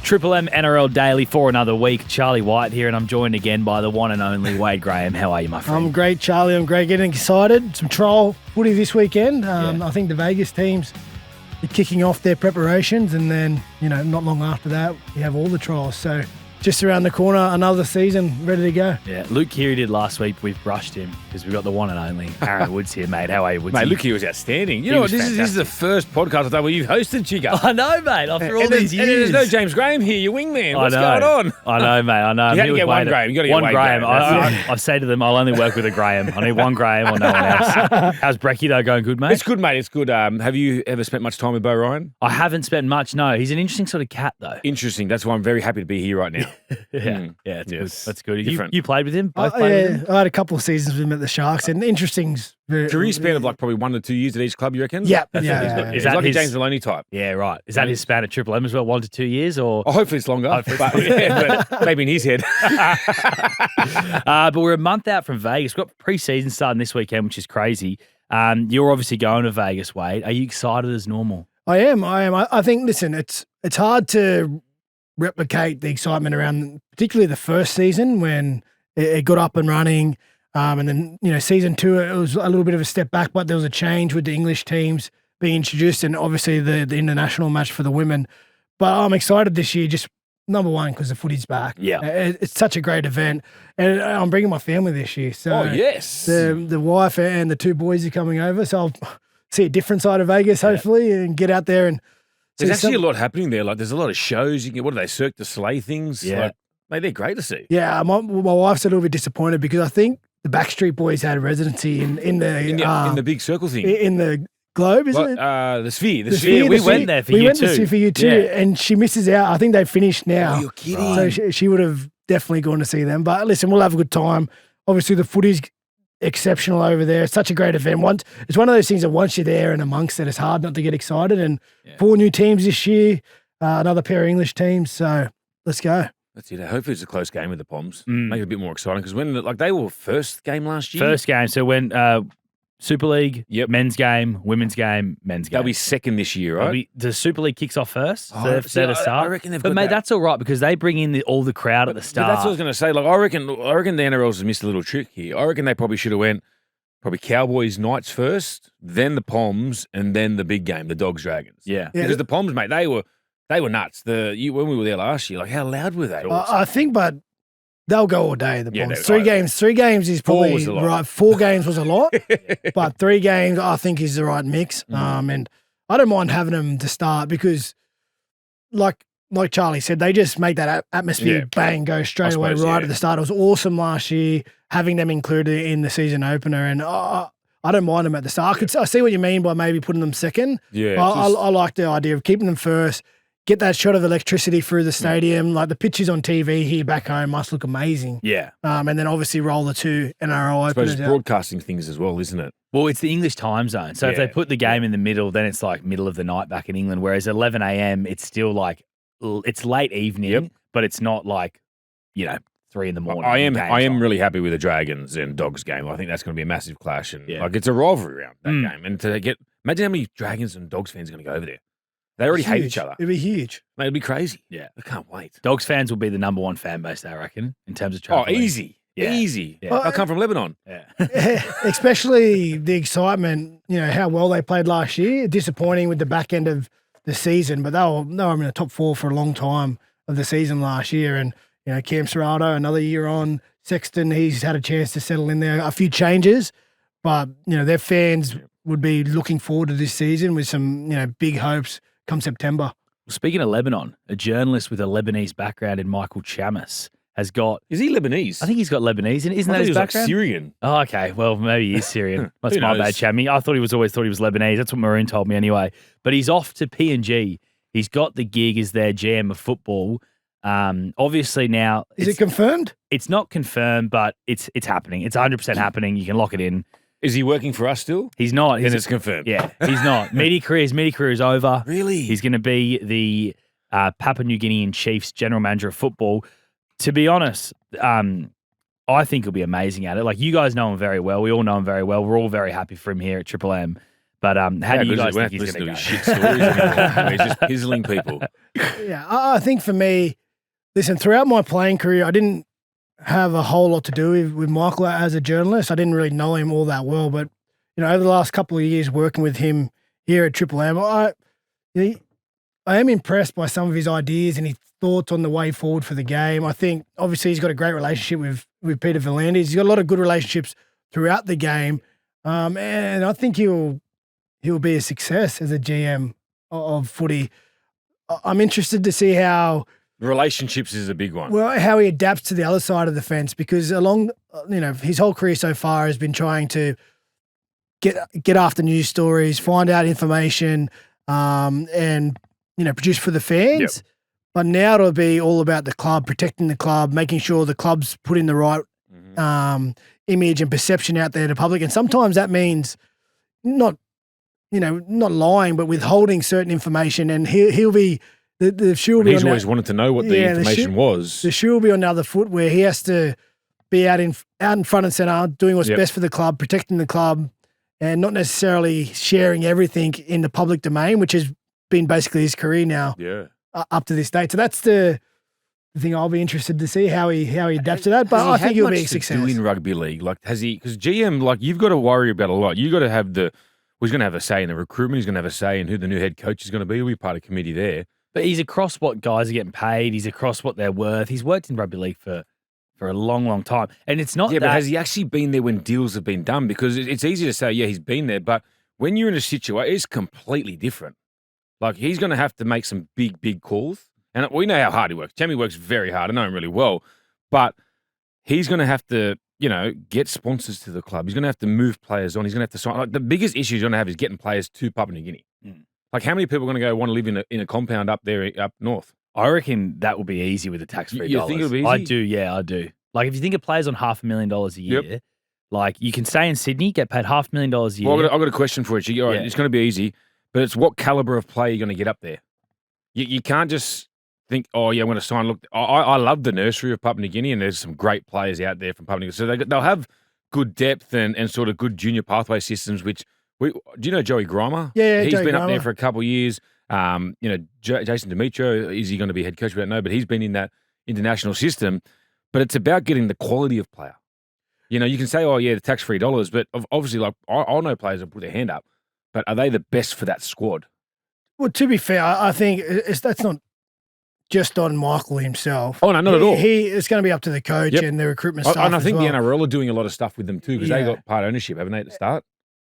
Triple M NRL Daily for another week. Charlie White here, and I'm joined again by the one and only Wade Graham. How are you, my friend? I'm great, Charlie. I'm great. Getting excited. Some trial footy this weekend. I think the Vegas teams are kicking off their preparations, and then, not long after that, you have all the trials. So just around the corner, another season ready to go. Yeah, Luke Keary did last week. We've brushed him because we've got the one and only Aaron Woods here, mate. How are you, Woodsy? Mate, Luke Keary was outstanding. You know what? This is the first podcast I've done where you've hosted, Chica. I know, mate. After all these years. And there's no James Graham here, your wingman. What's going on? I know, mate. I know. You had to get one Graham. You got to get one Graham. I say to them, I'll only work with a Graham. I need one Graham or no one else. How's Brecky, though, going good, mate? It's good, mate. It's good. Have you ever spent much time with Bo Ryan? I haven't spent much, no. He's an interesting sort of cat, though. Interesting. That's why I'm very happy to be here right now. Yeah, it's good. That's good. Different. You played with him? Both played with him? I had a couple of seasons with him at the Sharks, and interesting. Career span of probably 1 to 2 years at each club, you reckon? Yeah. He's like a James Maloney type. Yeah, right. Is that his span at Triple M as well, 1 to 2 years? Or hopefully it's longer. But maybe in his head. But we're a month out from Vegas. We've got pre-season starting this weekend, which is crazy. You're obviously going to Vegas, Wade. Are you excited as normal? I am. I think, listen, it's hard to replicate the excitement around, particularly the first season when it got up and running. And then, season 2, it was a little bit of a step back, but there was a change with the English teams being introduced and obviously the international match for the women. But I'm excited this year, just number one, because the footy's back. Yeah. It's such a great event. And I'm bringing my family this year. So yes. The wife and the 2 boys are coming over. So I'll see a different side of Vegas, hopefully, and get out there and there's actually a lot happening there. Like, there's a lot of shows. You can, what are they, Cirque du Soleil things? Yeah. Mate, they're great to see. Yeah, my wife's a little bit disappointed because I think the Backstreet Boys had a residency in the big circle thing. In the Globe, isn't it? The Sphere. The Sphere. We went there for you too. We went there for you too, and she misses out. I think they finished now. Oh, you're kidding. So she would have definitely gone to see them. But listen, we'll have a good time. Obviously, the footy's exceptional over there. It's such a great event. It's one of those things that once you're there and amongst it, it's hard not to get excited. And 4 new teams this year, another pair of English teams. So let's go. That's it. Hopefully it's a close game with the Poms. Make it a bit more exciting because when they were first game last year. First game. So when Super League, men's game, women's game, men's game. They'll be second this year, right? The Super League kicks off first. So they're the start. I reckon they've But got mate, that. that's all right because they bring in all the crowd at the start. But that's what I was going to say. Like, I reckon the NRL's missed a little trick here. I reckon they probably should have went Cowboys Knights first, then the Poms, and then the big game, the Dogs Dragons. Yeah. Because the Poms, mate, they were nuts. When we were there last year, like, how loud were they? I think, but they'll go all day. The Yeah, Poms. 3 games. 3 games is Four probably was a lot. right. 4 games was a lot, but 3 games I think is the right mix. And I don't mind having them to start because, like Charlie said, they just make that atmosphere bang go straight away right at the start. It was awesome last year having them included in the season opener, and I don't mind them at the start. I see what you mean by maybe putting them second. Yeah, I like the idea of keeping them first. Get that shot of electricity through the stadium. Like the pitches on TV here back home must look amazing. Yeah. And then obviously roll the 2 NRL I suppose openers out. broadcasting things as well, isn't it? Well, it's the English time zone. So if they put the game in the middle, then it's like middle of the night back in England, whereas 11 a.m., it's still like, it's late evening, but it's not like, 3 in the morning. I am really happy with the Dragons and Dogs game. I think that's going to be a massive clash, and it's a rivalry round that game. And imagine how many Dragons and Dogs fans are going to go over there. They already hate each other. It'd be huge. Mate, it'd be crazy. Yeah, I can't wait. Dogs fans will be the number 1 fan base, I reckon, in terms of travel. Oh, easy. Yeah. Easy. Yeah. I come from Lebanon. Yeah. Especially the excitement, how well they played last year. Disappointing with the back end of the season, but they were in the top 4 for a long time of the season last year. And, Cam Serrato, another year on. Sexton, he's had a chance to settle in there. A few changes, but, their fans would be looking forward to this season with some, big hopes come September. Speaking of Lebanon, a journalist with a Lebanese background in Michael Chammas has got... Is he Lebanese? I think he's got Lebanese. Isn't that his background? Like Syrian. Oh, okay. Well, maybe he is Syrian. That's my bad, Chammy. I always thought he was Lebanese. That's what Maroon told me anyway. But he's off to PNG. He's got the gig as their GM of football. Obviously now... Is it confirmed? It's not confirmed, but it's happening. It's 100% happening. You can lock it in. Is he working for us still? He's not. Then it's confirmed. Yeah, he's not. His media career is over. Really? He's going to be the Papua New Guinean Chiefs general manager of football. To be honest, I think he'll be amazing at it. Like, you guys know him very well. We all know him very well. We're all very happy for him here at Triple M. But how do you guys think he's going to go? Shit stories anymore. He's just pizzling people. Yeah, I think for me, listen, throughout my playing career, I didn't have a whole lot to do with Michael as a journalist. I didn't really know him all that well, but over the last couple of years working with him here at Triple M, I am impressed by some of his ideas and his thoughts on the way forward for the game. I think obviously he's got a great relationship with Peter V'landys. He's got a lot of good relationships throughout the game, and I think he'll be a success as a GM of footy. I'm interested to see how relationships is a big one. Well, how he adapts to the other side of the fence, because along his whole career so far has been trying to get after news stories, find out information, and produce for the fans. Yep. But now it'll be all about the club, protecting the club, making sure the club's putting the right image and perception out there to the public. And sometimes that means not lying, but withholding certain information. And he'll be the shoe will be. He's always wanted to know what the information was. The shoe will be on the other foot, where he has to be out in front and center, doing what's best for the club, protecting the club, and not necessarily sharing everything in the public domain, which has been basically his career now. Yeah. Up to this date. So that's the thing I'll be interested to see how he adapts to that. But I think he'll be a success. In rugby league, has he? Because GM, you've got to worry about a lot. You got to have he's going to have a say in the recruitment. He's going to have a say in who the new head coach is going to be. He'll be part of the committee there. But he's across what guys are getting paid. He's across what they're worth. He's worked in rugby league for a long, long time. And it's not but has he actually been there when deals have been done? Because it's easy to say, he's been there. But when you're in a situation, it's completely different. He's going to have to make some big, big calls. And we know how hard he works. Chammy works very hard. I know him really well. But he's going to have to, get sponsors to the club. He's going to have to move players on. He's going to have to sign. The biggest issue he's going to have is getting players to Papua New Guinea. How many people are going to go want to live in a compound up there, up north? I reckon that will be easy with the tax-free dollars. You think it'll be easy? I do, yeah, I do. If you think of players on $500,000 a year, you can stay in Sydney, get paid $500,000 a year. Well, I've got a question for you. All right, it's going to be easy. But it's what caliber of player you're going to get up there. You can't just think, I'm going to sign. Look, I love the nursery of Papua New Guinea, and there's some great players out there from Papua New Guinea. So they'll have good depth and sort of good junior pathway systems, do you know Joey Grimer? Yeah, he's Joey been Grimer. up there for a couple of years. Jason Demetrio, is he going to be head coach? We don't know, but he's been in that international system. But it's about getting the quality of player. You can say, the tax-free dollars, but obviously, I know players that put their hand up. But are they the best for that squad? Well, to be fair, I think that's not just on Michael himself. Oh, no, not at all. It's going to be up to the coach and the recruitment staff. And I think the NRL are doing a lot of stuff with them too, because they got part ownership, haven't they, at the start?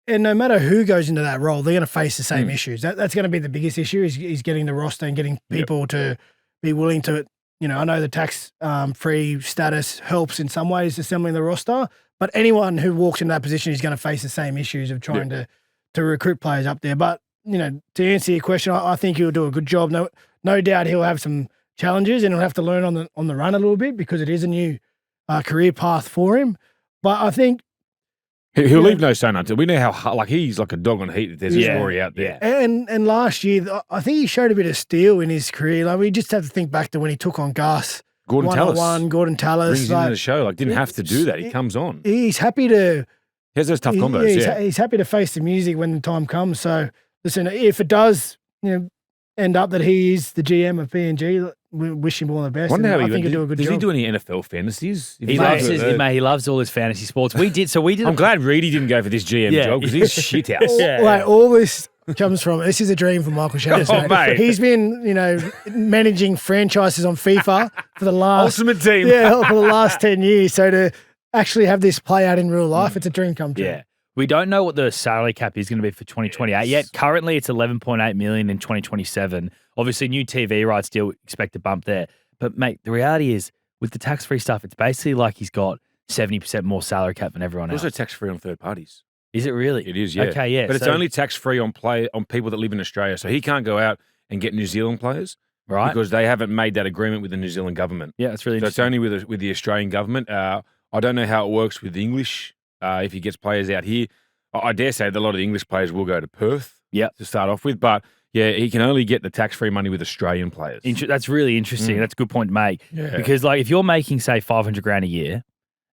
And no matter who goes into that role, they're going to face the same issues. That's going to be the biggest issue is getting the roster and getting people to be willing to, I know the tax-free status helps in some ways assembling the roster, but anyone who walks in that position is going to face the same issues of trying to recruit players up there. But, to answer your question, I think he'll do a good job. No doubt he'll have some challenges and he'll have to learn on the run a little bit, because it is a new career path for him. But I think he'll leave no stone unturned. We know how hard, he's like a dog on heat. There's a story out there. And last year, I think he showed a bit of steel in his career. We just have to think back to when he took on Gus. Gordon Tallis Brings him into the show. Didn't have to do that. He comes on. He's happy to. He has those tough combos. He's happy to face the music when the time comes. So listen, if it does, end up that he is the GM of PNG, we wish him all the best. I think he'll do a good job. Does he do any NFL fantasies? He loves all his fantasy sports. We did. I'm glad Reedy didn't go for this GM job, because he's shit house. All this comes from, this is a dream for Michael Shadders. Mate. He's been, managing franchises on FIFA for the last Ultimate Team. for the last 10 years. So to actually have this play out in real life, it's a dream come true. Yeah. We don't know what the salary cap is going to be for 2028 yet. Currently, it's $11.8 million in 2027. Obviously, new TV rights deal, expect to bump there. But, mate, the reality is, with the tax-free stuff, it's basically like he's got 70% more salary cap than everyone else. Also tax-free on third parties. Is it really? It is, yeah. Okay, yeah. But it's only tax-free on people that live in Australia. So he can't go out and get New Zealand players. Right. Because they haven't made that agreement with the New Zealand government. Yeah, that's really interesting. So it's only with the Australian government. I don't know how it works with English, if he gets players out here. I dare say that a lot of the English players will go to Perth to start off with. But, he can only get the tax-free money with Australian players. That's really interesting. That's a good point to make. Yeah. Because, if you're making, say, $500,000 a year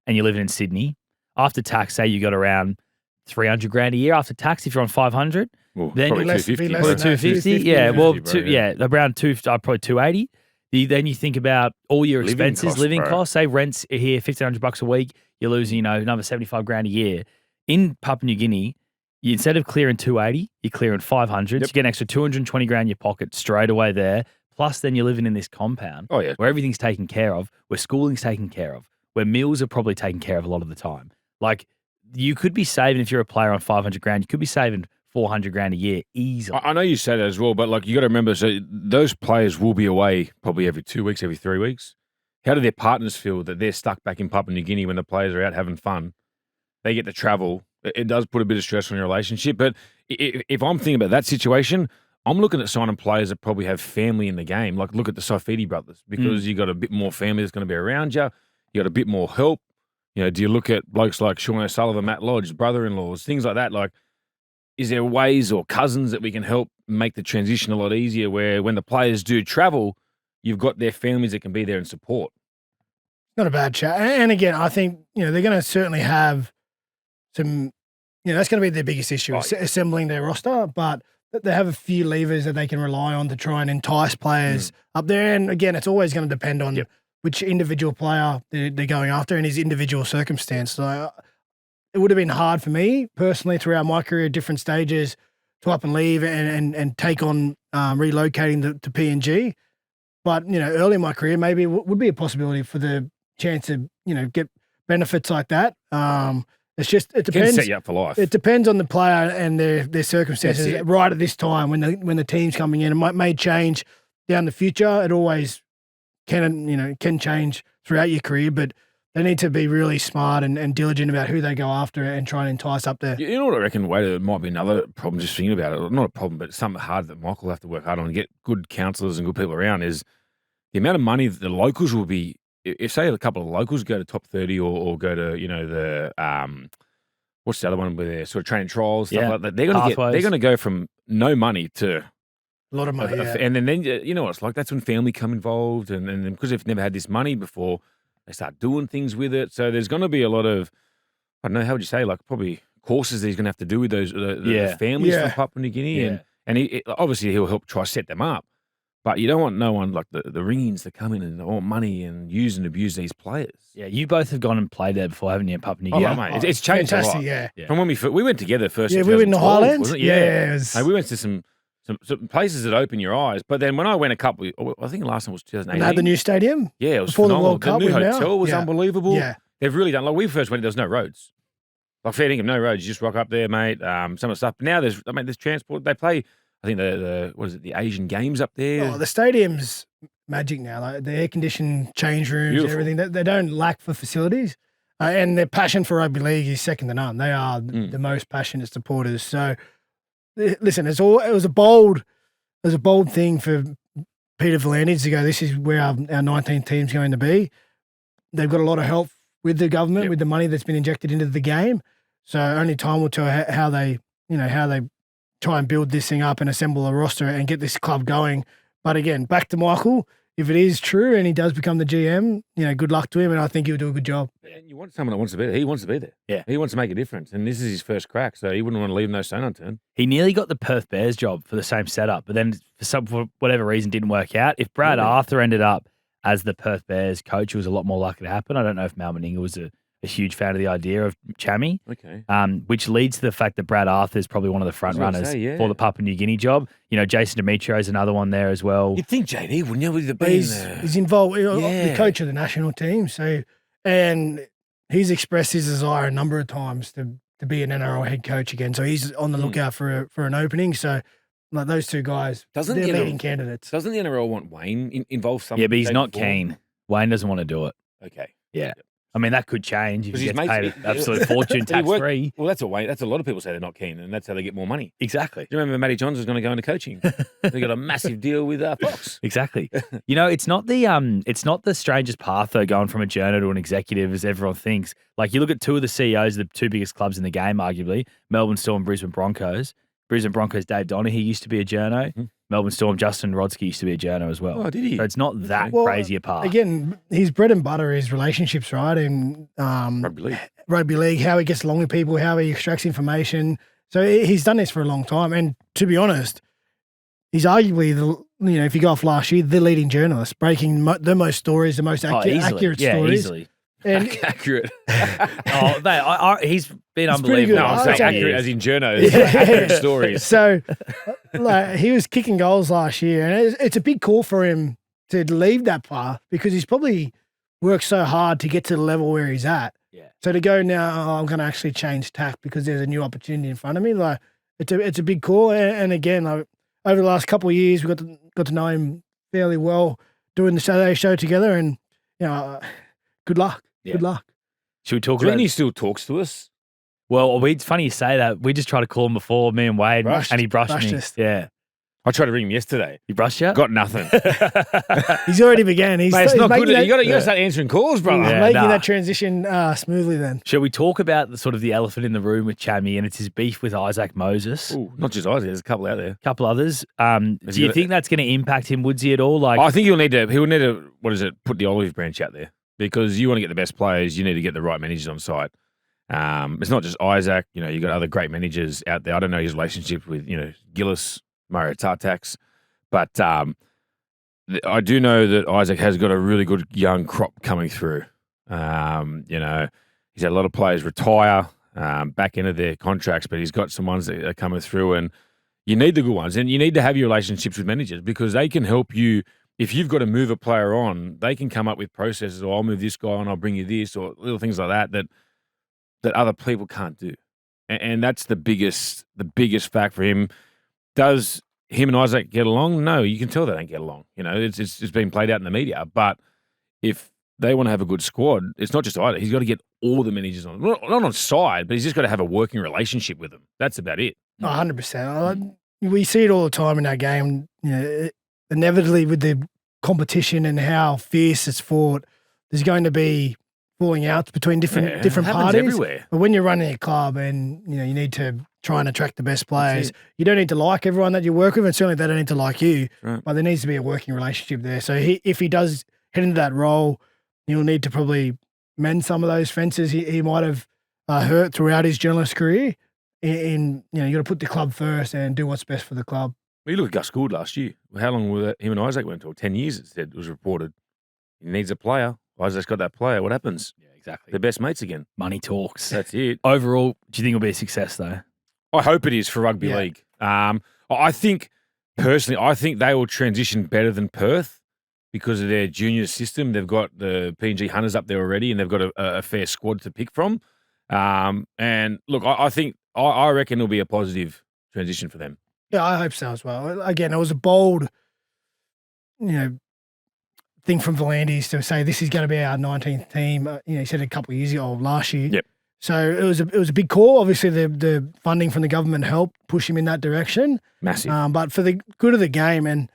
and you're living in Sydney, after tax, say you got around 300 grand a year after tax if you're on 500. Well, Then probably less- 250. be less bro. than that. 250. 250, Yeah, well, 250, bro, around probably 280. Then you think about all your Living expenses, costs, living bro. costs. Say rent's here $1,500 a week. You're losing, another 75 grand a year. In Papua New Guinea, instead of clearing 280, you're clearing 500. So you get an extra 220 grand in your pocket straight away there. Plus, then you're living in this compound Oh, yeah. where everything's taken care of, where schooling's taken care of, where meals are probably taken care of a lot of the time. Like, you could be saving, if you're a player on 500 grand, you could be saving 400 grand a year easily. I know you say that as well, but like you got to remember, so those players will be away probably every 2 weeks, every 3 weeks. How do their partners feel that they're stuck back in Papua New Guinea when the players are out having fun? They get to travel. It does put a bit of stress on your relationship. But if I'm thinking about that situation, I'm looking at signing players that probably have family in the game. Like look at the Saifidi brothers, because you got a bit more family that's going to be around you. You got a bit more help. Do you look at blokes like Sean O'Sullivan, Matt Lodge, brother-in-laws, things like that? Like, is there ways or cousins that we can help make the transition a lot easier where when the players do travel, you've got their families that can be there and support? Not a bad chat. And again, I think, they're going to certainly have some, that's going to be their biggest issue, assembling their roster. But they have a few levers that they can rely on to try and entice players up there. And again, it's always going to depend on which individual player they're going after and his individual circumstance. So it would have been hard for me personally throughout my career, different stages, to up and leave and take on relocating to PNG. But, early in my career, maybe it would be a possibility for the chance to, get benefits like that. It depends. Can set you up for life. It depends on the player and their circumstances right at this time when the team's coming in. It may change down the future. It always can change throughout your career, but they need to be really smart and diligent about who they go after and try and entice up there. You know what I reckon, Wade, might be another problem, just thinking about it. Not a problem, but something hard that Michael will have to work hard on and get good counsellors and good people around is the amount of money that the locals will be. If, say, a couple of locals go to top 30 or go to, the what's the other one where they're sort of training trials, stuff like that, they're going to go from no money to A lot of money, and then you know what it's like. That's when family come involved, and because they've never had this money before, they start doing things with it. So there's going to be a lot of, I don't know, how would you say, like probably courses that he's going to have to do with those the families from Papua New Guinea, and he obviously he'll help try set them up. But you don't want no one like the Ringians to come in and want money and use and abuse these players. Yeah, you both have gone and played there before, haven't you, in Papua New Guinea? Oh, mate, it's changed a lot. Fantastic, From when we went together first. Yeah, we went in the 2012, Highlands. wasn't it? Yeah. Hey, we went to some places that open your eyes. But then when I went I think the last one was 2018. And they had the new stadium. Yeah, it was before phenomenal. the World Cup. The new now. hotel was unbelievable. Yeah. They've really done, like we first went, there was no roads. Like fair dinkum, no roads. You just rock up there, mate. Some of the stuff. But now there's transport. They play, I think the Asian Games up there. Oh, the stadium's magic now. Like the air-conditioned change rooms, Beautiful. everything. They don't lack for facilities. And their passion for rugby league is second to none. They are the most passionate supporters. So, listen, it was a bold thing for Peter V'landys to go, this is where our 19th team's going to be. They've got a lot of help with the government, with the money that's been injected into the game. So only time will tell how they try and build this thing up and assemble a roster and get this club going. But again, back to Michael. If it is true and he does become the GM, good luck to him, and I think he'll do a good job. And you want someone that wants to be there. He wants to be there. Yeah. He wants to make a difference. And this is his first crack, so he wouldn't want to leave no stone unturned. He nearly got the Perth Bears job for the same setup, but then for whatever reason didn't work out. If Brad Arthur ended up as the Perth Bears coach, it was a lot more likely to happen. I don't know if Mal Meninga was a huge fan of the idea of Chammy, which leads to the fact that Brad Arthur is probably one of the front runners for the Papua New Guinea job. Jason Demetrio is another one there as well. You'd think JD wouldn't you? He's involved, the coach of the national team. So, and he's expressed his desire a number of times to be an NRL head coach again. So he's on the lookout for an opening. So, like those two guys, they're leading candidates. Doesn't the NRL want Wayne involved? Yeah, but he's not keen. Wayne doesn't want to do it. Okay. Yeah. I mean, that could change if he gets mates- paid an absolute fortune tax-free. Well, that's a way. That's a lot of people say they're not keen, and that's how they get more money. Exactly. Do you remember Matty Johns was going to go into coaching? They got a massive deal with Fox. Exactly. It's not the strangest path though, going from a journo to an executive as everyone thinks. Like you look at two of the CEOs of the two biggest clubs in the game, arguably Melbourne Storm and Brisbane Broncos. Brisbane Broncos Dave Donaghy used to be a journo. Melbourne Storm, Justin Rodsky used to be a journo as well. Oh, did he? So it's not that Well, crazy apart. Again, his bread and butter is relationships, right? And rugby league, how he gets along with people, how he extracts information. So he's done this for a long time. And to be honest, he's arguably if you go off last year, the leading journalist, breaking the most stories, the most accurate stories. Easily. And accurate. He's been It's pretty unbelievable. good. No, I'm saying That's accurate as in journos. Accurate stories. So, he was kicking goals last year, and it's a big call for him to leave that path because he's probably worked so hard to get to the level where he's at. Yeah. So to go now, I'm going to actually change tack because there's a new opportunity in front of me. Like it's a big call, and again, over the last couple of years, we got to know him fairly well doing the Saturday show together, and good luck. Yeah. Good luck. Should we talk Do you about? think he still talks to us? Well, it's funny you say that. We just tried to call him before, me and Wade, and he brushed me. us. Yeah, I tried to ring him yesterday. he brushed you. Got nothing. He's already began. He's, Mate, it's he's not making good. that- You got to start answering calls, brother. He's Yeah, making nah. that transition smoothly then. Shall we talk about the sort of the elephant in the room with Chammy, and it's his beef with Isaac Moses? Ooh, not just Isaac. There's a couple out there. A couple others. Has Do he you got think that's going to impact him, Woodsy, at all? Like, I think he'll need to. What is it? Put the olive branch out there because you want to get the best players. You need to get the right managers on site. It's not just Isaac. You got other great managers out there. I don't know his relationship with Gillis, Mario Tartax, but I do know that Isaac has got a really good young crop coming through. He's had a lot of players retire back into their contracts, but he's got some ones that are coming through, and you need the good ones, and you need to have your relationships with managers because they can help you. If you've got to move a player on, they can come up with processes, or I'll move this guy on, I'll bring you this, or little things like that other people can't do. And that's the biggest fact for him. Does him and Isaac get along? No, you can tell they don't get along. It's been played out in the media. But if they want to have a good squad, it's not just Isaac. He's got to get all the managers on, not on side, but he's just got to have a working relationship with them. That's about it. 100%. We see it all the time in our game. Inevitably with the competition and how fierce it's fought, there's going to be falling outs between different parties. Everywhere. But when you're running a club and you need to try and attract the best players, you don't need to like everyone that you work with, and certainly they don't need to like you. Right. But there needs to be a working relationship there. So if he does head into that role, he'll need to probably mend some of those fences he might have hurt throughout his journalist career. You got to put the club first and do what's best for the club. Well, you look at Gus Gould last year. How long were him and Isaac went to? 10 years, it was reported. He needs a player. Isaac's got that player. What happens? yeah, exactly. They're best mates again. Money talks. That's it. Overall, do you think it'll be a success though? I hope it is for rugby Yeah. league. I think, personally, they will transition better than Perth because of their junior system. They've got the PNG Hunters up there already, and they've got a fair squad to pick from. And look, I reckon it'll be a positive transition for them. Yeah, I hope so as well. Again, it was a bold, thing from Volandis to say this is going to be our 19th team. He said it a couple of years ago, or last year. Yep. So it was a big call. Obviously, the funding from the government helped push him in that direction. Massive. But for the good of the game, and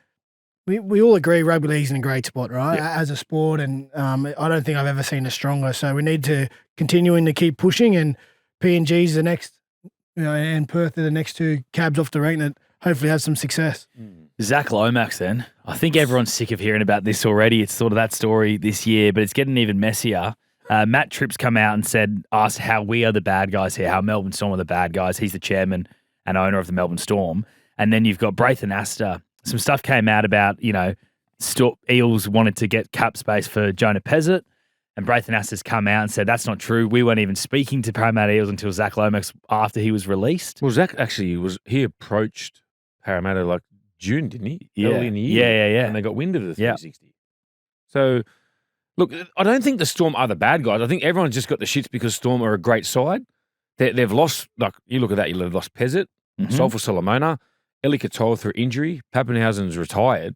we all agree rugby league's in a great spot, right? Yep. As a sport, and I don't think I've ever seen a stronger. So we need to continuing to keep pushing, and PNG's the next, and Perth are the next two cabs off the rank that hopefully have some success. Zach Lomax then. I think everyone's sick of hearing about this already. It's sort of that story this year, but it's getting even messier. Matt Tripp's come out and asked how we are the bad guys here, how Melbourne Storm are the bad guys. He's the chairman and owner of the Melbourne Storm. And then you've got Braithen Astor. Some stuff came out about, Eels wanted to get cap space for Jonah Pezzett, and Braithen Astor's come out and said that's not true. We weren't even speaking to Parramatta Eels until Zach Lomax after he was released. Well, Zach actually he approached Parramatta like June, didn't he? Yeah. Early in the year. Yeah. And they got wind of the 360. So, look, I don't think the Storm are the bad guys. I think everyone's just got the shits because Storm are a great side. They've lost, like, you look at that, you've lost Pezzett, Solfa Solomona, Eli Katoa through injury, Pappenhausen's retired.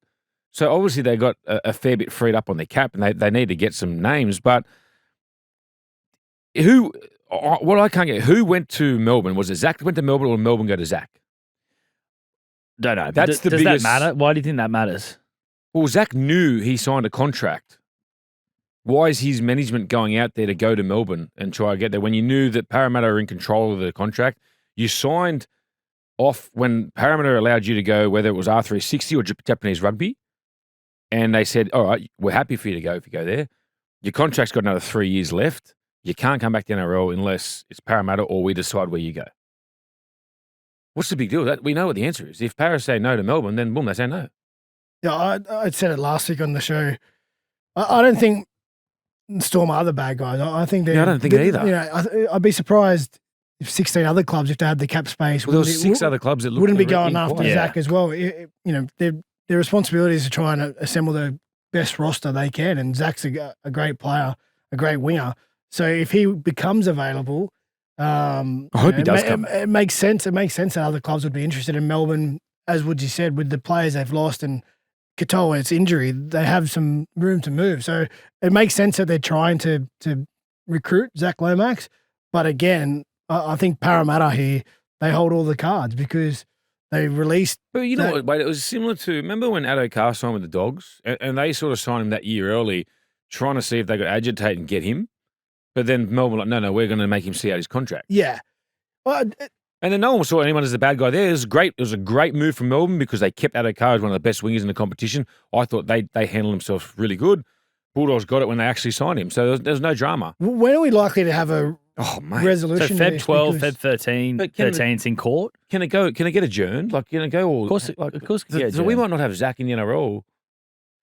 So, obviously, they got a fair bit freed up on their cap, and they need to get some names. But what I can't get, who went to Melbourne? Was it Zach that went to Melbourne, or Melbourne go to Zach? Don't know. That's the does biggest. that matter? Why do you think that matters? Well, Zach knew he signed a contract. Why is his management going out there to go to Melbourne and try to get there when you knew that Parramatta are in control of the contract? You signed off when Parramatta allowed you to go, whether it was R360 or Japanese rugby, and they said, all right, we're happy for you to go if you go there. Your contract's got another 3 years left. You can't come back to NRL unless it's Parramatta or we decide where you go. What's the big deal? That we know what the answer is. If Parra say no to Melbourne, then boom, they say no. Yeah, I said it last week on the show. I don't think Storm are the bad guys. I think they're. Yeah, I don't think it either. You know, I'd be surprised if 16 other clubs, if they had the cap space. Well, there was 6 other clubs that wouldn't be going after quiet. Zach as well. You know, their responsibility is to try and assemble the best roster they can, and Zach's a great player, a great winger. So if he becomes available, I hope he does come. It makes sense. It makes sense that other clubs would be interested in Melbourne, as Woodsy said, with the players they've lost and Katoa's injury, they have some room to move. So it makes sense that they're trying to recruit Zach Lomax. But again, I think Parramatta here, they hold all the cards because they released. But you know what, wait, it was similar to, remember when Addo Carr signed with the Dogs? And they sort of signed him that year early, trying to see if they could agitate and get him. But then Melbourne like, no, we're going to make him see out his contract. Yeah. Well, and then no one saw anyone as the bad guy there. It was great. It was a great move from Melbourne because they kept Addo Carr as one of the best wingers in the competition. I thought they handled themselves really good. Bulldogs got it when they actually signed him. So there was no drama. When are we likely to have a resolution? So Feb 12, Feb 13, 13's in court. Can it get adjourned? Like, can it go all? Of course it can get adjourned. So we might not have Zach in the NRL.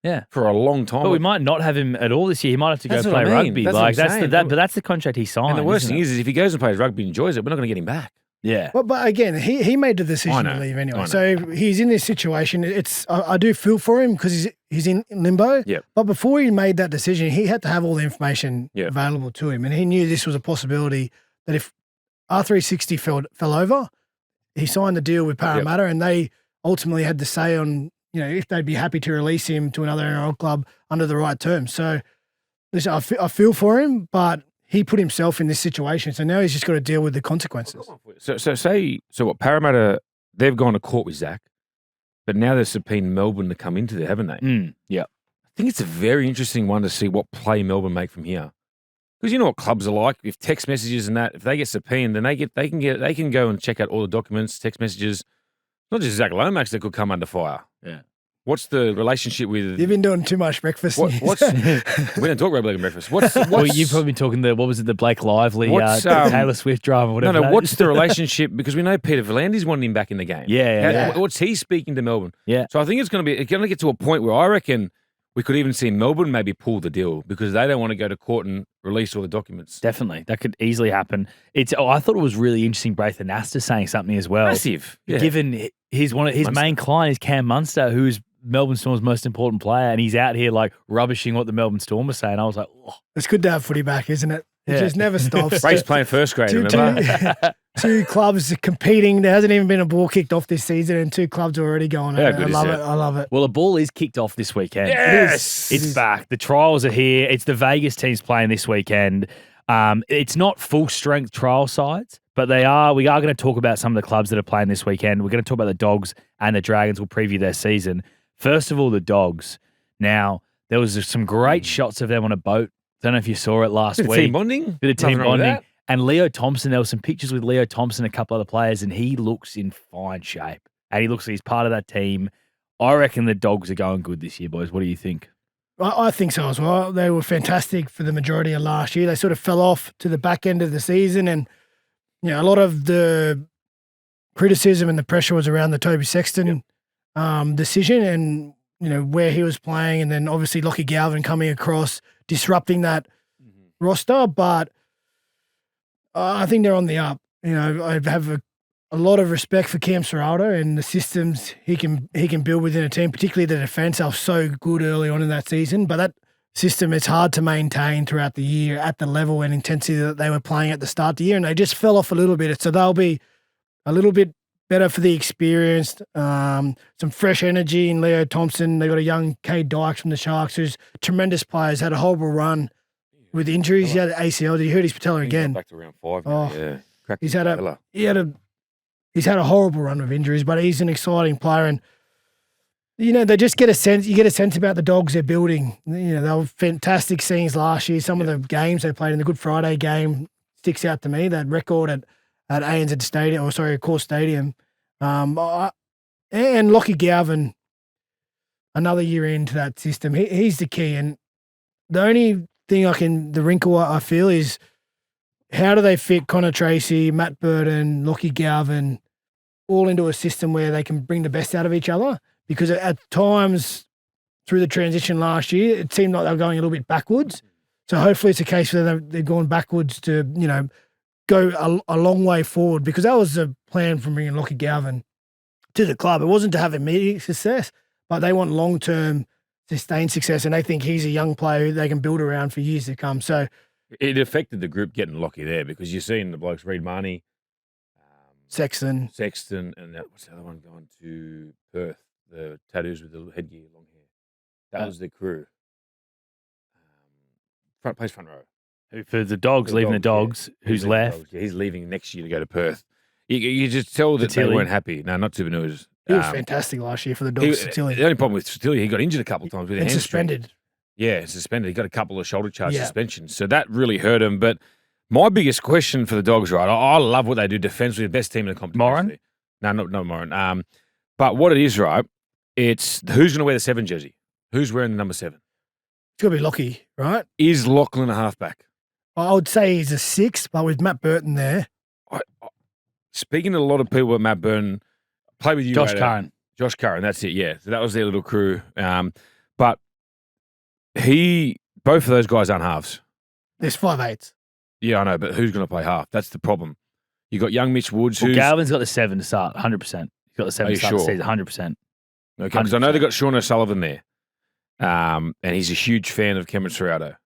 Yeah, for a long time. But we might not have him at all this year. He might have to go play rugby. But that's the contract he signed. And the worst thing is if he goes and plays rugby and enjoys it, we're not going to get him back. Yeah. But again, he made the decision to leave anyway. So he's in this situation. I do feel for him because he's in limbo. Yep. But before he made that decision, he had to have all the information available to him, and he knew this was a possibility that if R360 fell over, he signed the deal with Parramatta, and they ultimately had to say on, you know, if they'd be happy to release him to another NRL club under the right terms. So listen, I feel for him, but he put himself in this situation. So now he's just got to deal with the consequences. So what, Parramatta, they've gone to court with Zach, but now they've subpoenaed Melbourne to come into there, haven't they? Yeah. I think it's a very interesting one to see what play Melbourne make from here. Because you know what clubs are like. If text messages and that, if they get subpoenaed, then they can go and check out all the documents, text messages. Not just Zach Lomax that could come under fire. Yeah. What's the relationship with? You've been doing too much breakfast. We don't talk about breakfast. Well, you've probably been talking the Blake Lively, Taylor Swift drama, whatever. No, what's the relationship? Because we know Peter V'landys wanted him back in the game. Yeah. What's he speaking to Melbourne? Yeah. So I think it's going to get to a point where I reckon we could even see Melbourne maybe pull the deal because they don't want to go to court and release all the documents. Definitely. That could easily happen. I thought it was really interesting, Braithen Astor saying something as well. Massive. Yeah. Given his main client is Cam Munster, who's Melbourne Storm's most important player, and he's out here like rubbishing what the Melbourne Storm are saying. I was like, oh. It's good to have footy back, isn't it? It just never stops. Ray's playing first grade, remember? Two clubs competing. There hasn't even been a ball kicked off this season, and two clubs are already going. I love it. Well, a ball is kicked off this weekend. Yes! It's back. The trials are here. It's the Vegas teams playing this weekend. It's not full-strength trial sides, but we are going to talk about some of the clubs that are playing this weekend. We're going to talk about the Dogs and the Dragons. We'll preview their season. First of all, the Dogs. Now, there was some great shots of them on a boat. Don't know if you saw it last week. Bit of team bonding. Bit of team bonding. And Leo Thompson, there were some pictures with Leo Thompson, a couple other players, and he looks in fine shape. And he looks like he's part of that team. I reckon the Dogs are going good this year, boys. What do you think? I think so as well. They were fantastic for the majority of last year. They sort of fell off to the back end of the season, and you know, a lot of the criticism and the pressure was around the Toby Sexton decision, and you know where he was playing, and then obviously Lockie Galvin coming across, disrupting that roster. But I think they're on the up. You know, I have a lot of respect for Cam Serraldo and the systems he can build within a team, particularly the defence. They were so good early on in that season, but that system, it's hard to maintain throughout the year at the level and intensity that they were playing at the start of the year, and they just fell off a little bit. So they'll be a little bit better for the experienced, some fresh energy in Leo Thompson. They got a young Cade Dykes from the Sharks, who's tremendous players, had a horrible run with injuries. He had an ACL. Did you hurt his patella again? Back to round 5 now, yeah. He's had a horrible run of injuries, but he's an exciting player, and you know, they just get a sense. You get a sense about the Dogs they're building. You know, they were fantastic scenes last year. Some of the games they played in the Good Friday game sticks out to me. That record at ANZ Stadium, Core Stadium, And Lockie Galvin, another year into that system, he's the key. And the only thing the wrinkle I feel is how do they fit Connor Tracy, Matt Burton, Lockie Galvin all into a system where they can bring the best out of each other? Because at times through the transition last year, it seemed like they were going a little bit backwards. So hopefully it's a case where they've gone backwards to, go a long way forward, because that was the plan from bringing Lockie Galvin to the club. It wasn't to have immediate success, but they want long-term sustained success, and they think he's a young player who they can build around for years to come. So it affected the group getting Lockie there, because you're seeing the blokes, Reid Marnie, Sexton, and what's the other one going to Perth? The tattoos with the headgear, long hair. That was the crew. Front row. For the Dogs, leaving the Dogs, yeah. who's left? Yeah, he's leaving next year to go to Perth. You just tell that they weren't happy. No, not Tupanuas. He was fantastic last year for the Dogs. The only problem with Satilia, he got injured a couple of times with a hamstring. Suspended. Yeah, suspended. He got a couple of shoulder charge suspensions. So that really hurt him. But my biggest question for the Dogs, right, I love what they do defensively, the best team in the competition. Moran? No, not Moran. But what it is, right, it's who's going to wear the 7 jersey? Who's wearing the number 7? It's got to be Lockie, right? Is Lachlan a halfback? I would say he's a 6, but with Matt Burton there. Speaking to a lot of people with Matt Burton, play with you. Josh Curran, that's it, yeah. So that was their little crew. But both of those guys aren't halves. There's 5'8". Yeah, I know, but who's going to play half? That's the problem. You got young Mitch Woods. Galvin's got the 7 to start, 100%. He's got the 7 to start the season, 100%. Okay, because I know they've got Sean O'Sullivan there, and he's a huge fan of Cameron Serrato.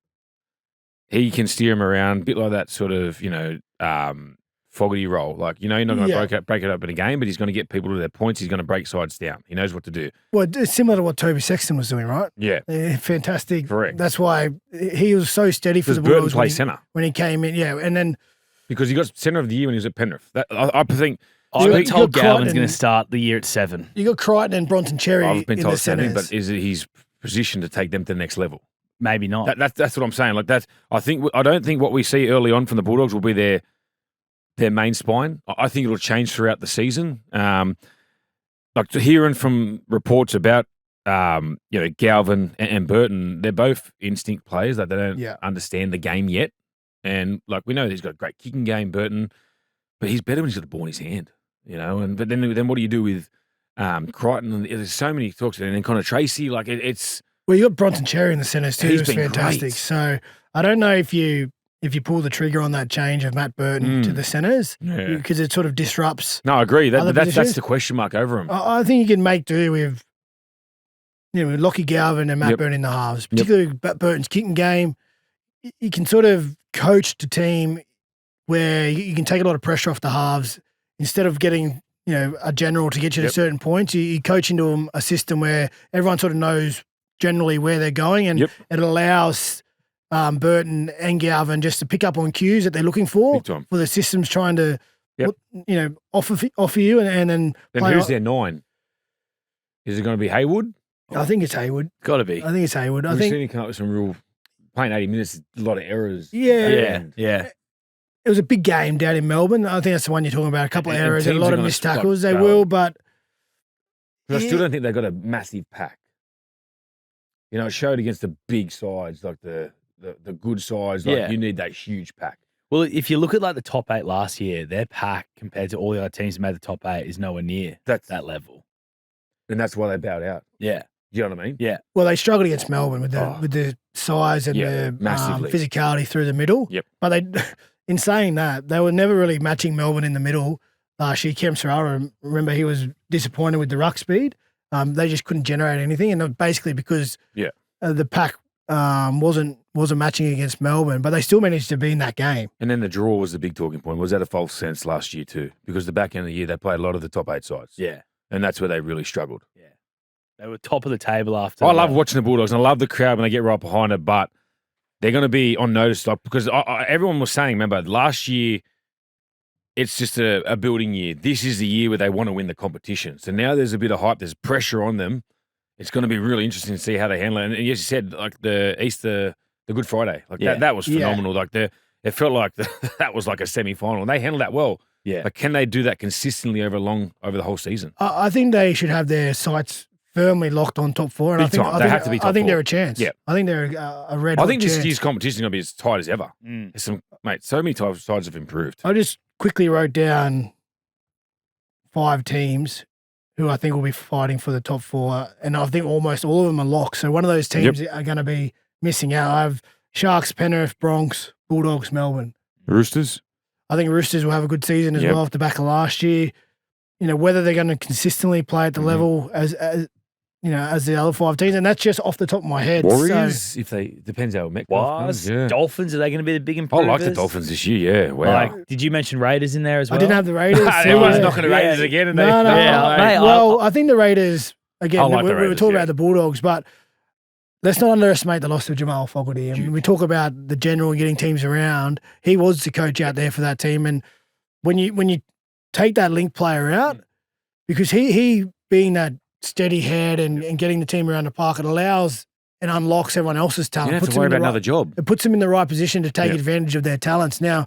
He can steer him around, a bit like that sort of, Fogarty role. Like, you're not going to break it up in a game, but he's going to get people to their points. He's going to break sides down. He knows what to do. Well, it's similar to what Toby Sexton was doing, right? Yeah. Fantastic. Correct. That's why he was so steady for the Bulldogs. Burton plays centre. When he came in, and then... Because he got centre of the year when he was at Penrith. I think... I've been told Galvin's going to start the year at 7. You got Crichton and Bronson Cherry. I've been told 7, but is it his position to take them to the next level? Maybe not. That's what I'm saying. Like I don't think what we see early on from the Bulldogs will be their main spine. I think it'll change throughout the season. Like hearing from reports about Galvin and Burton, they're both instinct players. Like they don't understand the game yet. And like we know he's got a great kicking game, Burton, but he's better when he's got the ball in his hand. But then what do you do with Crichton? And there's so many talks, and then Connor Tracy. Like it's. Well, you got Bronson Cherry in the centres too. He's fantastic. Great. So I don't know if you pull the trigger on that change of Matt Burton to the centres because it sort of disrupts. No, I agree. That's the question mark over him. I think you can make do with Lockie Galvin and Matt Burton in the halves, particularly Matt Burton's kicking game. You can sort of coach the team where you can take a lot of pressure off the halves instead of getting a general to get you to certain points. You coach into a system where everyone sort of knows generally where they're going, and it allows Burton and Galvin just to pick up on cues that they're looking for the system's trying to offer you, and then who's their 9? Is it going to be Haywood? I think it's Haywood. Got to be. I think it's Haywood. We've seen him come up with some real playing 80 minutes, a lot of errors. Yeah. It was a big game down in Melbourne. I think that's the one you're talking about. A couple of errors and a lot of missed tackles. They will, but I still don't think they've got a massive pack. It showed against the big sides, like the good sides. Like you need that huge pack. Well, if you look at like the top 8 last year, their pack compared to all the other teams that made the top 8 is nowhere near that level. And that's why they bowed out. Yeah. You know what I mean? Yeah. Well, they struggled against Melbourne with the size and the physicality through the middle. Yep. But in saying that, they were never really matching Melbourne in the middle last year. Cam Serrara, remember, he was disappointed with the ruck speed. They just couldn't generate anything, and basically because the pack wasn't matching against Melbourne, but they still managed to be in that game. And then the draw was the big talking point. Was that a false sense last year too? Because the back end of the year they played a lot of the top 8 sides. Yeah, and that's where they really struggled. Yeah, they were top of the table after. I love watching the Bulldogs, and I love the crowd when they get right behind it, but they're going to be on notice, like, because everyone was saying, remember last year. It's just a building year. This is the year where they want to win the competition. So now there's a bit of hype. There's pressure on them. It's going to be really interesting to see how they handle it. And as you said, like the Good Friday, like that was phenomenal. Like it felt like that was like a semi-final. And they handled that well. Yeah. But can they do that consistently over the whole season? I think they should have their sights firmly locked on top 4. And Big I think, time. I They think, have to be top I think 4. they're a chance. Yeah. I think they're a red hot I think this chance. year's competition is going to be as tight as ever. There's so many sides have improved. I just quickly wrote down 5 teams who I think will be fighting for the top 4, and I think almost all of them are locked. So one of those teams are going to be missing out. I have Sharks, Penrith, Bronx, Bulldogs, Melbourne. Roosters? I think Roosters will have a good season as well off the back of last year. You know, whether they're going to consistently play at the level as the other 5 teams, and that's just off the top of my head. Warriors, So, if they depends how Metcalf Was comes, Dolphins, are they going to be the big I improvers? like the Dolphins this year. Yeah, wow. Like, did you mention Raiders in there as well? I didn't have the Raiders. Everyone's Yeah. knocking the Raiders again. And No, no. mate, Well, I think the Raiders, again, I like we the were Raiders, talking yeah. about the Bulldogs, but let's not underestimate the loss of Jamal Fogarty. And we talk about the general and getting teams around. He was the coach out there for that team. And when you take that link player out, because he being that steady head and getting the team around the park, it allows and unlocks everyone else's you talent. don't have Puts to them worry in the about right- another job. It puts them in the right position to take advantage of their talents. Now,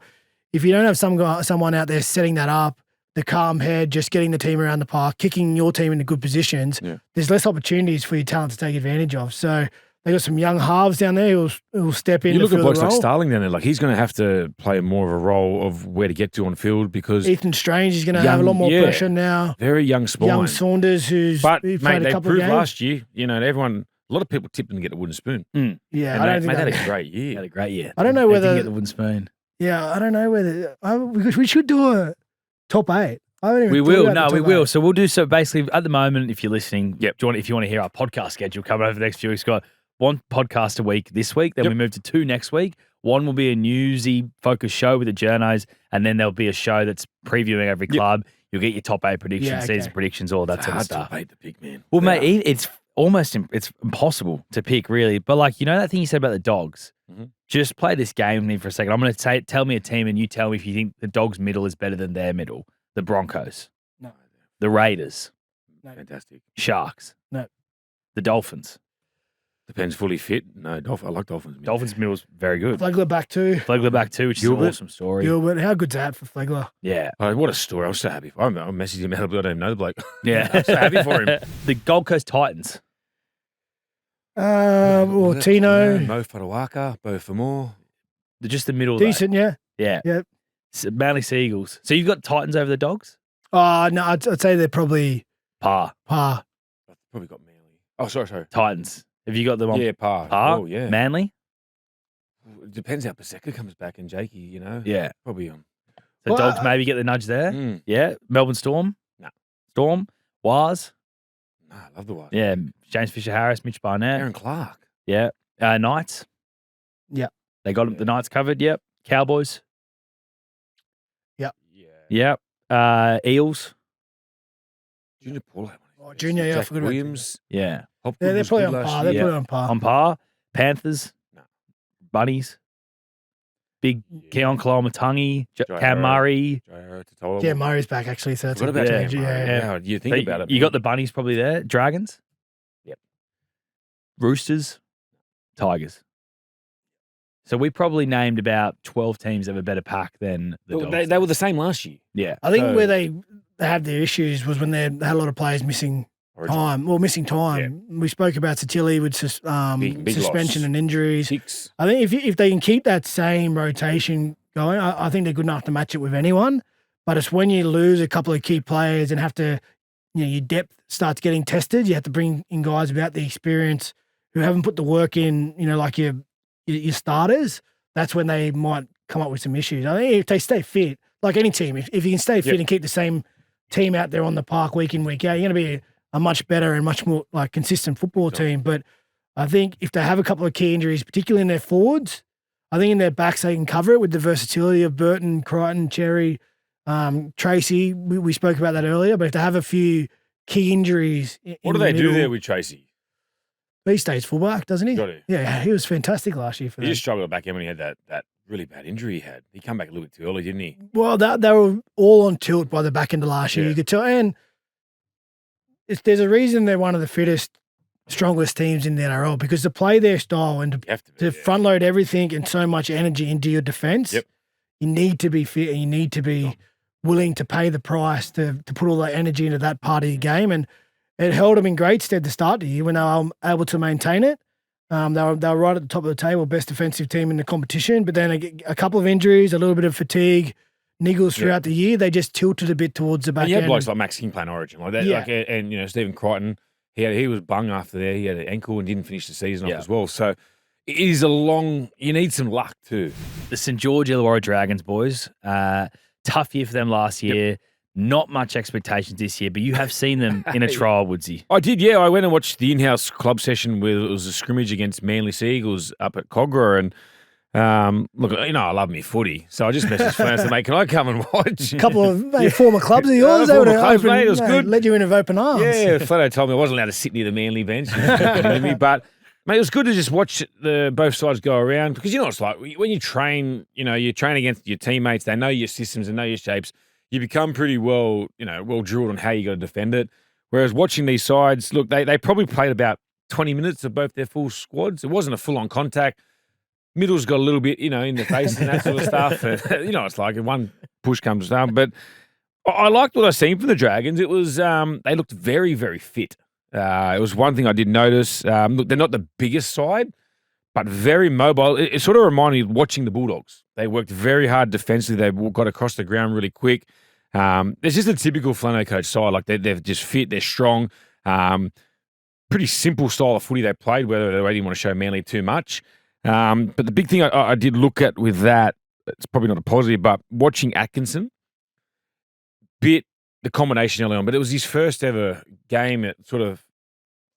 if you don't have someone out there setting that up, the calm head, just getting the team around the park, kicking your team into good positions, there's less opportunities for your talent to take advantage of. So they got some young halves down there who will step in. You look to at fill blokes the like role. Starling down there. Like he's going to have to play more of a role of where to get to on field because Ethan Strange is going to have a lot more pressure now. very young spine. Young Saunders, who's But played mate, a they couple of proved games. last year. You know, a lot of people tipped them to get the wooden spoon. Yeah, And I don't think they had that. a great They year. had a great year. I don't know They whether- didn't get the wooden spoon. Yeah, I don't know whether we should do a top 8. I haven't even We thought will. about No, the we top will. 8. So we'll do so basically at the moment, if you're listening, if you want to hear our podcast schedule coming over the next few weeks, got 1 podcast a week this week, then we move to 2 next week. 1 will be a newsy focused show with the journos, and then there'll be a show that's previewing every club. You'll get your top 8 predictions, Yeah, okay. season predictions, all that It's sort of hard stuff. to beat the big man. Well, mate, it's it's impossible to pick, really. But like, you know that thing you said about the Dogs? Just play this game with me for a second. I'm going to tell me a team, and you tell me if you think the Dogs' middle is better than their middle. The Broncos. No. The Raiders. Fantastic. Sharks. No. The Dolphins. Depends fully fit. No, I like Dolphins. Dolphins' middle's very good. Flegler back too. Flegler back too, which is Gilbert. an awesome story. Gilbert, how good's that for Flegler? Yeah. Oh, what a story. I was so happy. I messaged him out. I don't even know the bloke. Yeah. I'm so happy for him. The Gold Coast Titans. Or Tino, Mo Whatuaka, Bo Famore. They're just the middle. though. decent, yeah. Yeah. Yep. Manly Seagulls. So you've got Titans over the Dogs? No, I'd say they're probably Par. par. I've probably got Manly. Oh, sorry. Titans. Have you got them on Yeah, par. par? Oh, yeah. Manly? It depends how Paseka comes back and Jakey, you know. Yeah. Probably on. So Well, Dogs maybe get the nudge there. Mm. Yeah. Melbourne Storm? No. Storm? Waz? Nah, I love the White. Yeah. James Fisher-Harris, Mitch Barnett. Aaron Clark. Yeah. Knights? Yep. They got the Knights covered. Yep. Cowboys? Yeah. Yep. Eels? Junior Paul had one. Oh, Junior, yeah, I Jack forgot about Williams. Yeah. Hopkins Yeah, they're was probably good on last par. year. They're probably on par. On par? Panthers? No. Bunnies? Big Keon Kalamatangi? Jairo. Cam Murray? Jairo Totola. Yeah, Murray's back actually, so that's Forgot a about good Cam change. Murray. Yeah. Now you think So about it. You got the Bunnies probably there. Dragons? Yep. Roosters? Tigers? So we probably named about 12 teams that have a better pack than the Well, Dogs. they were the same last year. Yeah. I think So- where they had their issues was when they had a lot of players missing time. Well, missing time. We spoke about Satilli with Big suspension loss. and injuries. 6. I think if they can keep that same rotation going, I think they're good enough to match it with anyone. But it's when you lose a couple of key players and have to, your depth starts getting tested. You have to bring in guys without the experience who haven't put the work in, like your starters. That's when they might come up with some issues. I think if they stay fit, like any team, if you can stay fit and keep the same team out there on the park week in, week out, you're going to be a much better and much more like consistent football team. But I think if they have a couple of key injuries, particularly in their forwards, I think in their backs they can cover it with the versatility of Burton, Crichton, Cherry, Tracy. We spoke about that earlier. But if they have a few key injuries, What do they do there with Tracy? He stays fullback, doesn't he? Got it. Yeah, he was fantastic last year for He them. just struggled back in when he had that really bad injury he had. He came back a little bit too early, didn't he? Well, they were all on tilt by the back end of last year. Yeah. You could tell. And there's a reason they're one of the fittest, strongest teams in the NRL, because to play their style and You have to be. to front load everything and so much energy into your defense, Yep. you need to be fit and you need to be willing to pay the price to put all that energy into that part of your game. And it held them in great stead to start the year when they were able to maintain it. They were right at the top of the table, best defensive team in the competition. But then a couple of injuries, a little bit of fatigue, niggles throughout the year. They just tilted a bit towards the back end. You had blokes like Max King playing Origin like that. Yeah. Like, and, you know, Stephen Crichton, he was bung after there. He had an ankle and didn't finish the season off as well. So it is you need some luck too. The St. George Illawarra Dragons, boys. Tough year for them last year. Yep. Not much expectations this year, but you have seen them in a trial, Woodsy. I did, yeah. I went and watched the in-house club session where it was a scrimmage against Manly Sea Eagles up at Cogra. And look, you know, I love me footy. So I just messaged fans and mate, can I come and watch? A couple of former clubs of yours. Former clubs, mate. It was good. Let you in with open arms. Yeah, Flato told me I wasn't allowed to sit near the Manly bench. But, mate, it was good to just watch both sides go around because you know what it's like. When you train, you know, you train against your teammates. They know your systems and know your shapes. You become pretty well drilled on how you got to defend it. Whereas watching these sides, look, they probably played about 20 minutes of both their full squads. It wasn't a full-on contact. Middle's got a little bit, you know, in the face and that sort of stuff. You know, it's like one push comes down. But I liked what I seen from the Dragons. It was they looked very, very fit. It was one thing I did notice. Look, they're not the biggest side, but very mobile. It sort of reminded me of watching the Bulldogs. They worked very hard defensively. They got across the ground really quick. It's just a typical Flano coach side. Like they're just fit. They're strong. Pretty simple style of footy they played, whether they didn't want to show Manly too much. But the big thing I did look at with that, it's probably not a positive, but watching Atkinson, the combination early on, but it was his first ever game at sort of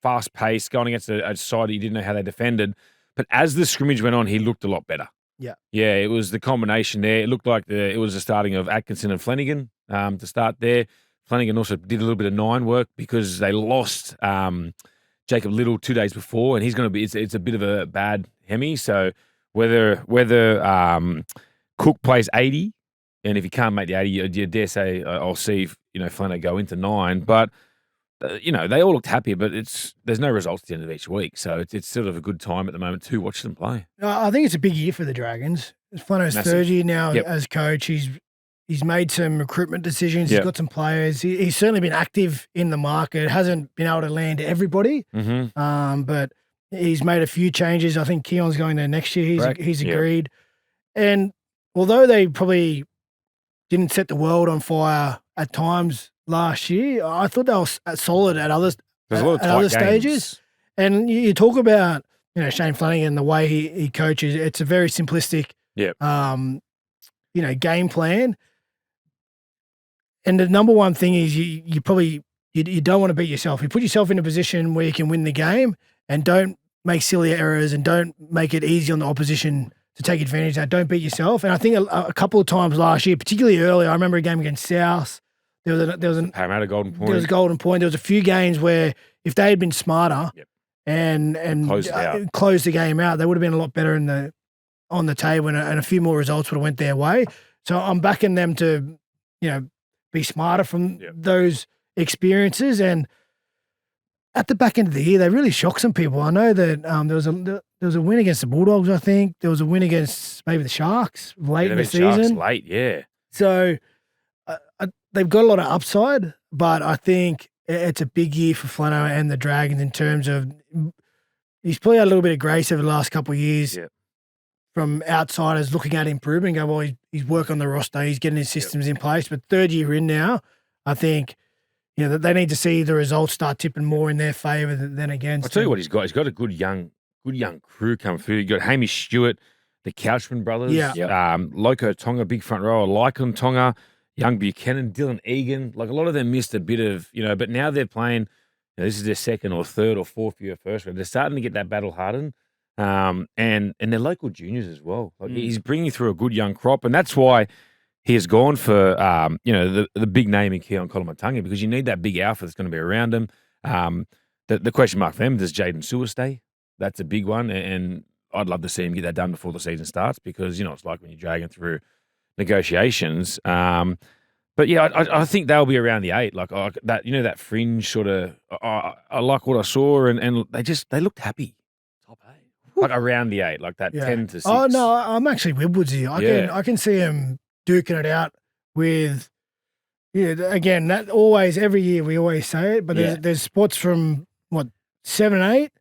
fast pace, going against a side that you didn't know how they defended. But as the scrimmage went on, he looked a lot better. Yeah. Yeah, it was the combination there. It looked like it was the starting of Atkinson and Flanagan to start there. Flanagan also did a little bit of 9 work because they lost Jacob Little 2 days before, and he's going to be. It's a bit of a bad hemi. So whether Cook plays 80, and if he can't make the 80, you dare say I'll see Flanagan go into 9, but. They all looked happy, but there's no results at the end of each week. So it's sort of a good time at the moment to watch them play. I think it's a big year for the Dragons. It's Flano's third year now as coach. He's made some recruitment decisions. He's got some players. He's certainly been active in the market. Hasn't been able to land everybody, but he's made a few changes. I think Keon's going there next year. He's agreed. And although they probably didn't set the world on fire at times last year, I thought they were solid at other stages. And you talk about Shane Flanagan, the way he coaches. It's a very simplistic, game plan. And the number one thing is you don't want to beat yourself. You put yourself in a position where you can win the game, and don't make silly errors, and don't make it easy on the opposition to take advantage of that. Don't beat yourself. And I think a couple of times last year, particularly early, I remember a game against South. There was a Parramatta Golden Point. There was a Golden Point. There was a few games where if they had been smarter and closed the game out, they would have been a lot better on the table, and a few more results would have went their way. So I'm backing them to, be smarter from those experiences. And at the back end of the year, they really shocked some people. I know that there was a win against the Bulldogs. I think there was a win against maybe the Sharks late in the season. Late, yeah. So. They've got a lot of upside, but I think it's a big year for Flano and the Dragons in terms of he's probably had a little bit of grace over the last couple of years from outsiders looking at improvement and going, well, he's working on the roster, he's getting his systems in place. But third year in now, I think that they need to see the results start tipping more in their favour than against. I'll tell you what he's got. He's got a good young crew come through. You've got Hamish Stewart, the Couchman brothers, Loco Tonga, big front row, Lycon Tonga, Young Buchanan, Dylan Egan, like a lot of them missed a bit of, but now they're playing, this is their second or third or fourth year first grade. They're starting to get that battle hardened. And they're local juniors as well. Like he's bringing through a good young crop, and that's why he has gone for, the big name in Keon Kolomatangi, because you need that big alpha that's going to be around him. The question mark for them, does Jaden Sewer stay? That's a big one, and I'd love to see him get that done before the season starts, because, it's like when you're dragging through negotiations. But yeah, I think they'll be around the 8, like that. That fringe sort of. I like what I saw, and they looked happy. Top 8, like around the 8, like that 10 to 6. Oh no, I'm actually with Woodsy. I can see him duking it out with Yeah, again, that always, every year we always say it, but there's spots from, 7 and 8,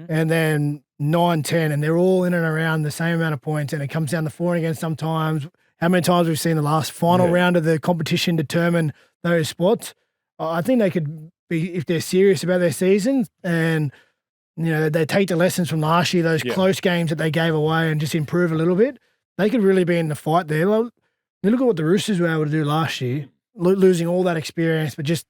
and then 9, 10, and they're all in and around the same amount of points, and it comes down to for and against sometimes. How many times we've seen the last final round of the competition determine those spots? I think they could be, if they're serious about their season and, they take the lessons from last year, those close games that they gave away and just improve a little bit, they could really be in the fight there. Look at what the Roosters were able to do last year, losing all that experience, but just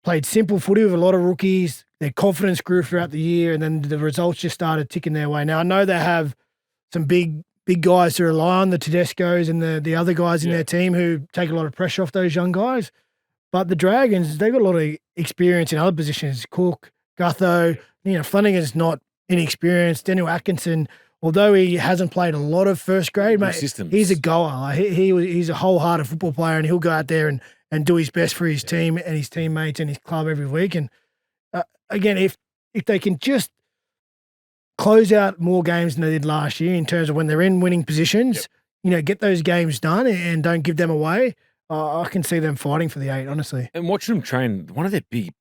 played simple footy with a lot of rookies. Their confidence grew throughout the year, and then the results just started ticking their way. Now, I know they have some big guys to rely on, the Tedescos and the other guys in their team who take a lot of pressure off those young guys. But the Dragons, they've got a lot of experience in other positions. Cook, Gutho, Flanagan's not inexperienced. Daniel Atkinson, although he hasn't played a lot of first grade, mate, he's a goer. Like, he's a wholehearted football player, and he'll go out there and do his best for his team and his teammates and his club every week. And again, if they can just close out more games than they did last year in terms of when they're in winning positions, get those games done and don't give them away, I can see them fighting for the 8, honestly. And watching them train, one of their big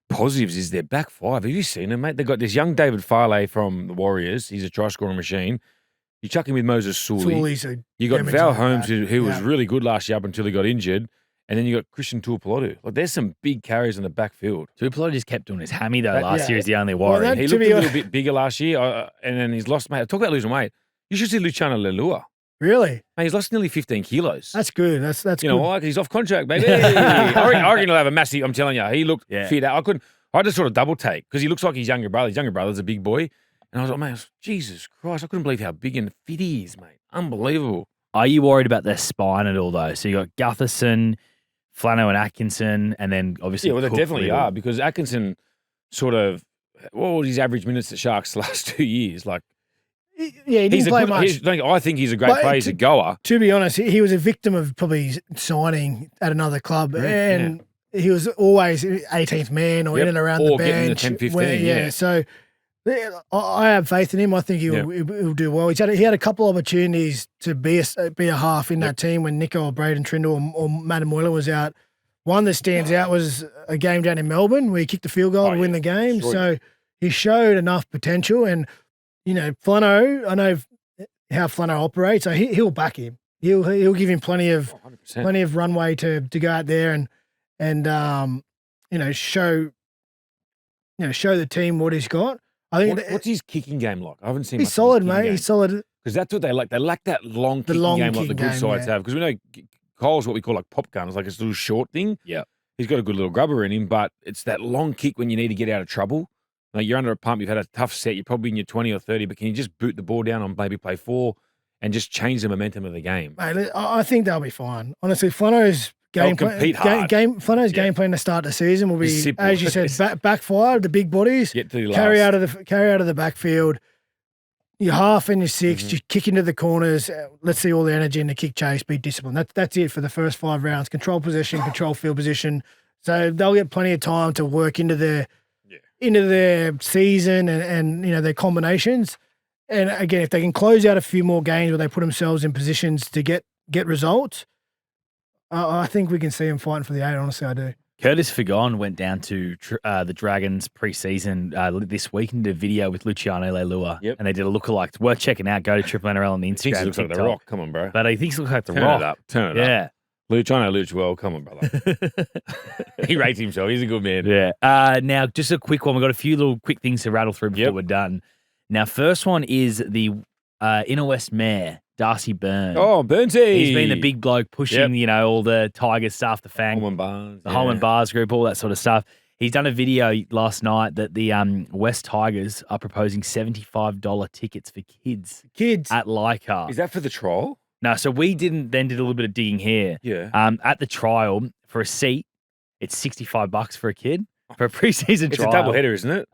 positives is their back five. Have you seen them, mate? They've got this young David Farley from the Warriors. He's a try-scoring machine. You chuck him with Moses Sully. You got Val Holmes, who was really good last year up until he got injured. And then you got Christian Tuipulotu. Like, there's some big carries in the backfield. Tuipulotu just kept doing his hammy, though. Last year is the only worry. He looked a little bit bigger last year, and then he's lost, mate. Talk about losing weight. You should see Luciano Leilua. Really? Mate, he's lost nearly 15 kilos. That's good. That's good. You know why? Because he's off contract, baby. I reckon he'll have a massive, I'm telling you, he looked fit out. I just sort of double take because he looks like his younger brother. His younger brother's a big boy. And I was like, mate, Jesus Christ, I couldn't believe how big and fit he is, mate. Unbelievable. Are you worried about their spine at all, though? So you got Gutherson, Flano and Atkinson, and then obviously they Cook, definitely are, because Atkinson sort of, what were his average minutes at Sharks the last 2 years? Like, he didn't play much. I think he's a great player. He's a goer. To be honest, he was a victim of probably signing at another club, and he was always 18th man or in and around the bench. Getting the 10-15, So I have faith in him. I think he'll do well. He had a couple of opportunities to be a half in that team when Nico or Braden Trindle or Matamoila was out. One that stands out was a game down in Melbourne where he kicked a field goal to win the game. Sure. So he showed enough potential. And, Flano, I know how Flano operates, so he'll back him. He'll give him plenty of runway to go out there and show the team what he's got. I think what's his kicking game like? I haven't seen. He's solid, mate. He's solid because that's what they lack. They lack that long kicking game like the good sides have. Because we know Cole's what we call like pop gun. It's like this little short thing. Yeah, he's got a good little grubber in him, but it's that long kick when you need to get out of trouble. Like, you're under a pump, you've had a tough set, you're probably in your 20 or 30, but can you just boot the ball down on maybe play 4 and just change the momentum of the game? Mate, I think they'll be fine. Honestly, Flano's game plan to start the season will be, as you said, backfire, the big bodies, carry out of the backfield. Your half and your 6, just kick into the corners. Let's see all the energy in the kick chase. Be disciplined. That's it for the first 5 rounds. Control possession, control field position. So they'll get plenty of time to work into their season and their combinations. And again, if they can close out a few more games where they put themselves in positions to get results, I think we can see them fighting for the 8. Honestly, I do. Curtis Fagon went down to the Dragons pre-season this week and did a video with Luciano Leilua, and they did a lookalike. It's worth checking out. Go to Triple NRL on the Instagram. He looks like The Rock. Come on, bro. But he thinks he looks like The Rock. Turn it up. Luciano well. Come on, brother. He rates himself. He's a good man. Yeah. Now, just a quick one. We've got a few little quick things to rattle through before we're done. Now, first one is the Inner West Mayor, Darcy Byrne. Oh, Burnsy. He's been the big bloke pushing, all the Tigers stuff, the Fang, Holman Bars group, all that sort of stuff. He's done a video last night that the West Tigers are proposing $75 tickets for kids at Leichhardt. Is that for the trial? No, so we did a little bit of digging here. Yeah. At the trial, for a seat, it's $65 for a kid. For a preseason trial. It's a doubleheader, isn't it?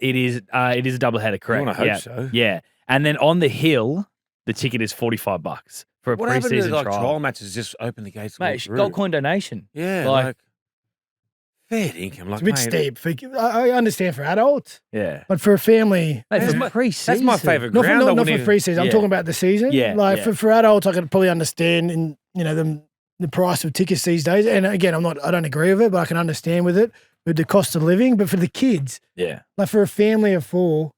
It is a doubleheader, correct. I want to hope so. Yeah. And then on the hill, the ticket is $45 for a what preseason happened to, trial. Trial matches just open the gates. Mate, gold coin donation. Yeah, like fair income. Like, it's a bit steep. I understand for adults. Yeah. But for a family. Mate, for preseason. That's my favourite ground. Not for preseason. I'm talking about the season. Yeah. For adults, I could probably understand in them the price of tickets these days. And again, I don't agree with it, but I can understand with it, with the cost of living. But for the kids, like for a family of 4,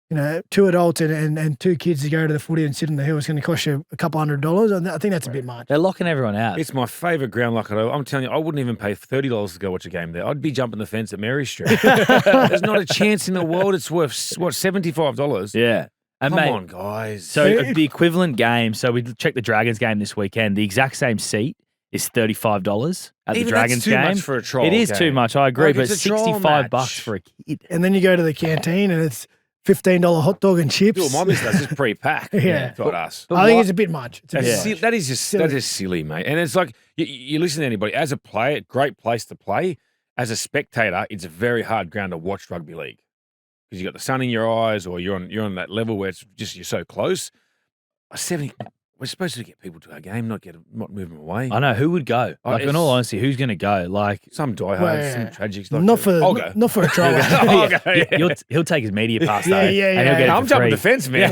2 adults and 2 kids to go to the footy and sit on the hill, it's going to cost you a couple $100. And I think that's a bit much. They're locking everyone out. It's my favourite ground, I'm telling you, I wouldn't even pay $30 to go watch a game there. I'd be jumping the fence at Mary Street. There's not a chance in the world it's worth, $75? Yeah. And Come on, guys. So the equivalent game, so we checked the Dragons game this weekend, the exact same seat is $35 at the Dragons game. That's too much for a trial It is too much, I agree, but $65 for a kid. And then you go to the canteen and it's $15 hot dog and chips. Dude, my business is pre-packed. But us. I think it's a bit much. That is just silly, mate. And it's like you listen to anybody as a player, great place to play. As a spectator, it's a very hard ground to watch rugby league because you got the sun in your eyes, or you're on that level where it's just you're so close. We're supposed to get people to our game, not move them away. I know who would go. Like, in all honesty, who's going to go? Like some diehards, some tragics. Like not for a trial. He'll take his media pass though. And he'll get I'm jumping the fence, man.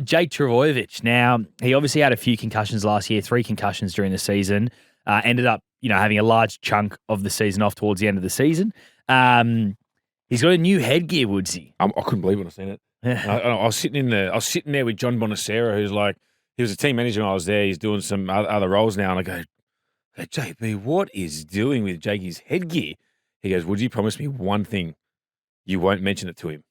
Jake Trbojevic. Now he obviously had a few concussions last year, 3 concussions during the season. Ended up, having a large chunk of the season off towards the end of the season. He's got a new headgear, Woodsy. I couldn't believe when I seen it. I was sitting there with John Bonacera, who's like, he was a team manager when I was there. He's doing some other roles now. And I go, hey, JP, what is doing with Jakey's headgear? He goes, would you promise me one thing? You won't mention it to him.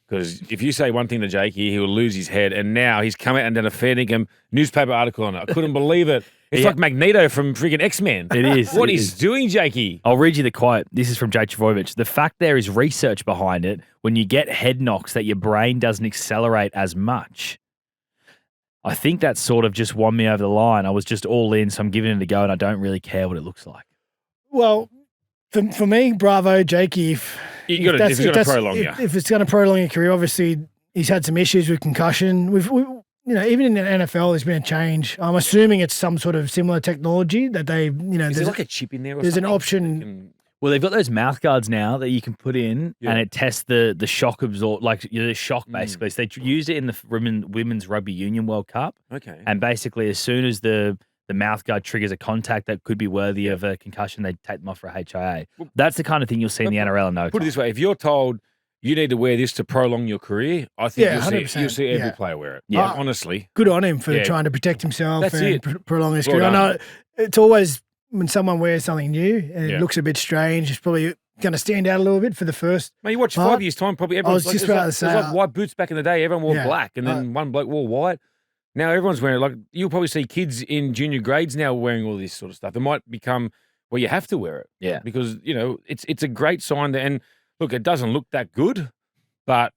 Because if you say one thing to Jakey, he will lose his head. And now he's come out and done a fair dinkum newspaper article on it. I couldn't believe it. It's like Magneto from freaking X-Men. It is. What he's doing, Jakey? I'll read you the quote. This is from Jake Trbojevic. The fact there is research behind it, when you get head knocks, that your brain doesn't accelerate as much. I think that sort of just won me over the line. I was just all in, so I'm giving it a go, and I don't really care what it looks like. Well, for me, bravo, Jakey. If it's going to prolong your career, obviously he's had some issues with concussion. Even in the NFL, there's been a change. I'm assuming it's some sort of similar technology that they, is there like a chip in there? There's an option. Well, they've got those mouth guards now that you can put in, and it tests the shock the shock basically. So they used it in the Women's Rugby Union World Cup. Okay. And basically, as soon as the mouth guard triggers a contact that could be worthy of a concussion, they take them off for a HIA. That's the kind of thing you'll see in the NRL in no time. Put it this way, if you're told you need to wear this to prolong your career, I think you'll see every player wear it. Yeah, honestly. Good on him for trying to protect himself and prolong his career. Well, I know it's always when someone wears something new and it looks a bit strange, it's probably going to stand out a little bit for the first. Man, you watch 5 years' time, probably everyone's just about to say, it was like white boots back in the day. Everyone wore black, and then one bloke wore white. Now everyone's wearing you'll probably see kids in junior grades now wearing all this sort of stuff. It might become you have to wear it. Yeah. Because, it's a great sign and look, it doesn't look that good, but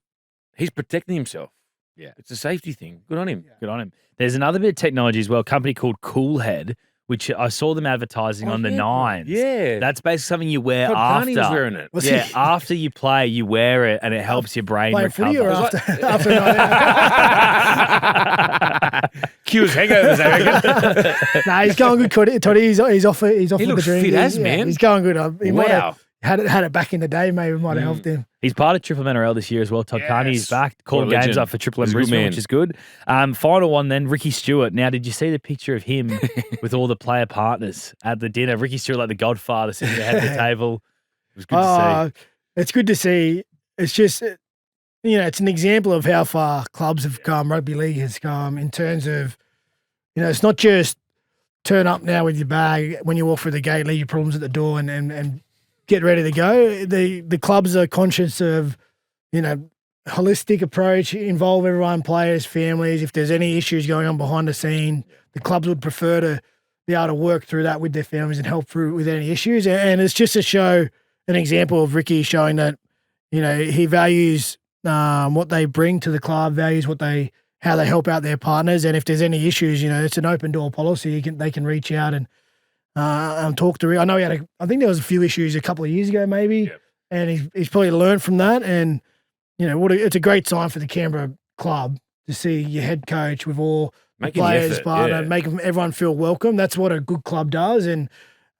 he's protecting himself. Yeah. It's a safety thing. Good on him. Yeah. Good on him. There's another bit of technology as well, a company called Coolhead, which I saw them advertising on the Nines. Yeah. That's basically something you wear Carney after. Was wearing it. After you play, you wear it and it helps your brain recover. Footy or after Cures hangovers, I reckon. Nah, he's going good. Toddy, he's off with the dream. Fit as, man. He's going good. He might Wow. have had it back in the day, maybe it might have helped him. He's part of Triple NRL this year as well. Todd Carney's back, calling games up for Triple M Brisbane, which is good. Final one then, Ricky Stewart. Now, did you see the picture of him with all the player partners at the dinner? Ricky Stewart, like the godfather, sitting there at the table. It was good to see. It's good to see. It's just, it's an example of how far clubs have come, rugby league has come in terms of, it's not just turn up now with your bag when you walk through the gate, leave your problems at the door and get ready to go. The clubs are conscious of, holistic approach, involve everyone, players, families. If there's any issues going on behind the scene, the clubs would prefer to be able to work through that with their families and help through with any issues. And it's just to show an example of Ricky showing that, he values what they bring to the club, values how they help out their partners. And if there's any issues, it's an open door policy. They can reach out and talk to. I know I think there was a few issues a couple of years ago, maybe, and he's probably learned from that. And it's a great sign for the Canberra club to see your head coach with all the players, making everyone feel welcome. That's what a good club does. And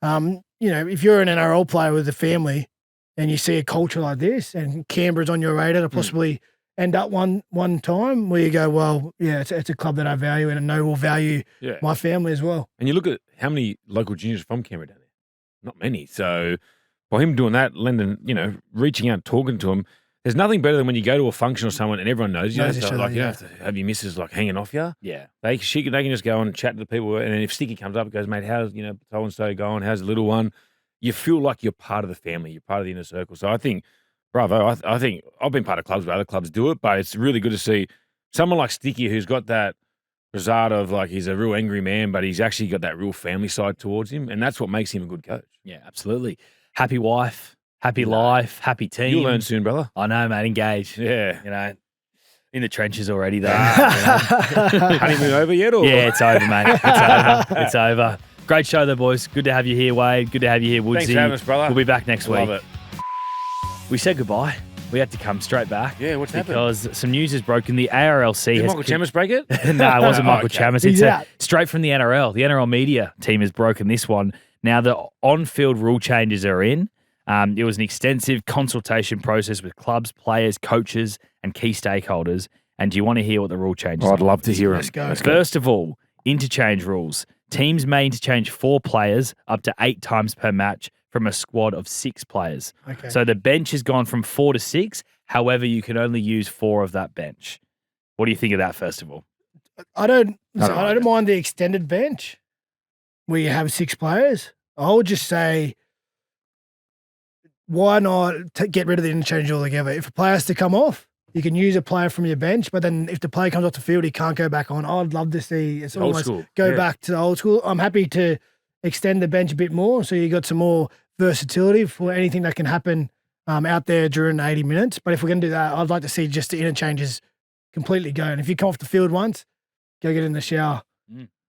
if you're an NRL player with a family and you see a culture like this, and Canberra's on your radar to possibly end up one time where you go, well, yeah, it's a club that I value and I know will value my family as well. And you look at how many local juniors from Canberra down there. Not many. So by him doing that, Lendon, reaching out, talking to him, there's nothing better than when you go to a function or someone and everyone knows you. You don't have to have your missus hanging off you. Yeah. They can just go and chat to the people. And then if Sticky comes up and goes, mate, how's, so-and-so going? How's the little one? You feel like you're part of the family. You're part of the inner circle. So I think, bravo, I think I've been part of clubs where other clubs do it, but it's really good to see someone like Sticky who's got that facade of he's a real angry man, but he's actually got that real family side towards him. And that's what makes him a good coach. Yeah, absolutely. Happy wife. Happy life, happy team. You'll learn soon, brother. I know, mate. Engaged. Yeah. In the trenches already, though. Honeymoon over yet? Or? Yeah, it's over, mate. It's over. It's over. Great show, though, boys. Good to have you here, Wade. Good to have you here, Woodsy. Thanks for having us, brother. We'll be back next week. Love it. We said goodbye. We had to come straight back. Yeah, what's happened? Because some news has broken. The ARLC Did has... Michael Chammas break it? No, it wasn't Michael Chammas. It's straight from the NRL. The NRL media team has broken this one. Now, the on-field rule changes are in. It was an extensive consultation process with clubs, players, coaches, and key stakeholders. And do you want to hear what the rule changes are? I'd love to hear Let's them. go. First of all, interchange rules. Teams may interchange 4 players up to 8 times per match from a squad of 6 players. Okay. So the bench has gone from 4 to 6. However, you can only use 4 of that bench. What do you think of that, first of all? I don't mind the extended bench where you have 6 players. I would just say, why not get rid of the interchange altogether? If a player has to come off, you can use a player from your bench, but then if the player comes off the field, he can't go back on. I'd love to see it's Old almost school. go back to the old school. I'm happy to extend the bench a bit more so you got some more versatility for anything that can happen out there during 80 minutes. But if we're going to do that, I'd like to see just the interchanges completely go. And if you come off the field once, go get in the shower.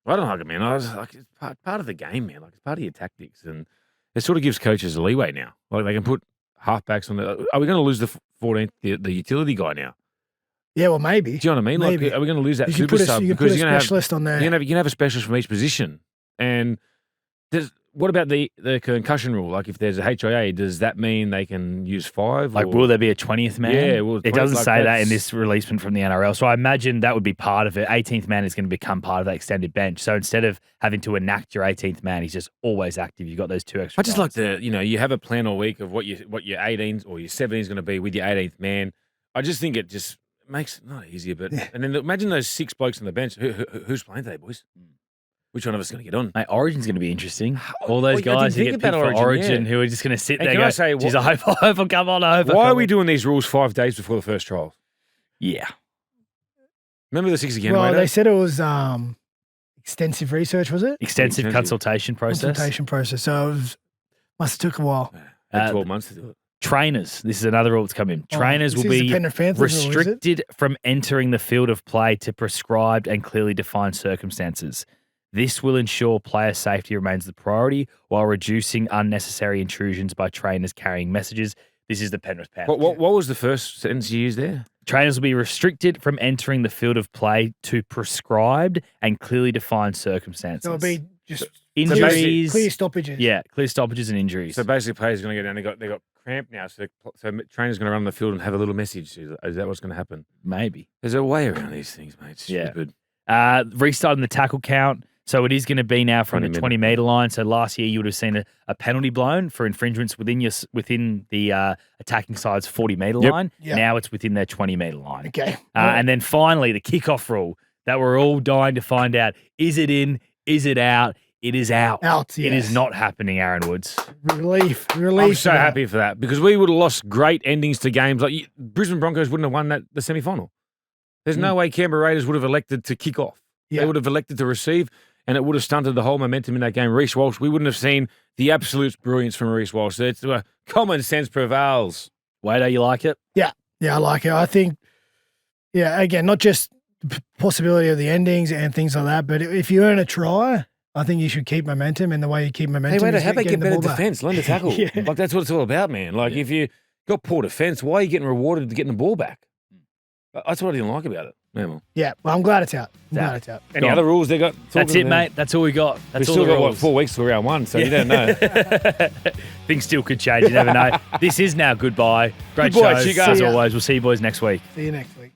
I don't like it, man. I was like, it's part of the game, man. Like, it's part of your tactics. And it sort of gives coaches a leeway now. Like, they can put halfbacks on the... Are we going to lose the 14th, the utility guy now? Yeah, well, maybe. Do you know what I mean? Maybe. Like, are we going to lose that You super sub? You can put a specialist on there. You can have a specialist from each position. And what about the concussion rule? Like, if there's a HIA, does that mean they can use 5? Like, will there be a 20th man? Yeah. Well, it doesn't like say that in this releasement from the NRL. So I imagine that would be part of it. 18th man is going to become part of that extended bench. So instead of having to enact your 18th man, he's just always active. You've got those 2 extra I just like the, you have a plan all week of what your 18s or your 17s going to be with your 18th man. I just think it just makes it not easier. But and then imagine those 6 blokes on the bench. Who's playing today, boys? Which one of us is going to get on? Mate, Origin's going to be interesting. All those guys who get picked for Origin who are just going to sit there and go, geez, I hope I'll come on over. Why are we doing these rules 5 days before the first trial? Yeah. Remember the 6 again, Well, Rado? they said it was extensive research, was it? Extensive consultation process. Consultation process. So it must have took a while. Had 12 months to do it. Trainers. This is another rule that's come in. Trainers will be restricted from entering the field of play to prescribed and clearly defined circumstances. This will ensure player safety remains the priority while reducing unnecessary intrusions by trainers carrying messages. This is the Penrith Panthers. What was the first sentence you used there? Trainers will be restricted from entering the field of play to prescribed and clearly defined circumstances. So it'll be just injuries, clear stoppages. Yeah, clear stoppages and injuries. So basically, players are going to go down. They got cramp now, so trainers going to run on the field and have a little message. Is that what's going to happen? Maybe. There's a way around these things, mate. It's stupid. Restarting the tackle count. So it is going to be now from the 20-metre line. So last year you would have seen a penalty blown for infringements within the attacking side's 40-metre line. Yep. Now it's within their 20-metre line. Okay. And then finally the kickoff rule that we're all dying to find out. Is it in? Is it out? It is out. Out, yes. It is not happening, Aaron Woods. Relief. I'm so happy for that because we would have lost great endings to games. Like Brisbane Broncos wouldn't have won the semi-final. There's no way Canberra Raiders would have elected to kick off. Yeah. They would have elected to receive. And it would have stunted the whole momentum in that game. Reece Walsh, we wouldn't have seen the absolute brilliance from Reece Walsh. So it's common sense prevails. Wado, you like it? Yeah, I like it. I think, again, not just the possibility of the endings and things like that, but if you earn a try, I think you should keep momentum, and the way you keep momentum Wado, is how about get better defence? defence? Learn to tackle. Like, that's what it's all about, man. Like, if you got poor defence, why are you getting rewarded for getting the ball back? That's what I didn't like about it. Yeah, well, I'm glad it's out. Any other rules they got? That's it, mate. That's all we got. We've still got, 4 weeks till round 1, so you don't know. things still could change. You never know. This is now goodbye. Great Goodbye, show Chica. as See ya. always. We'll see you boys next week. See you next week.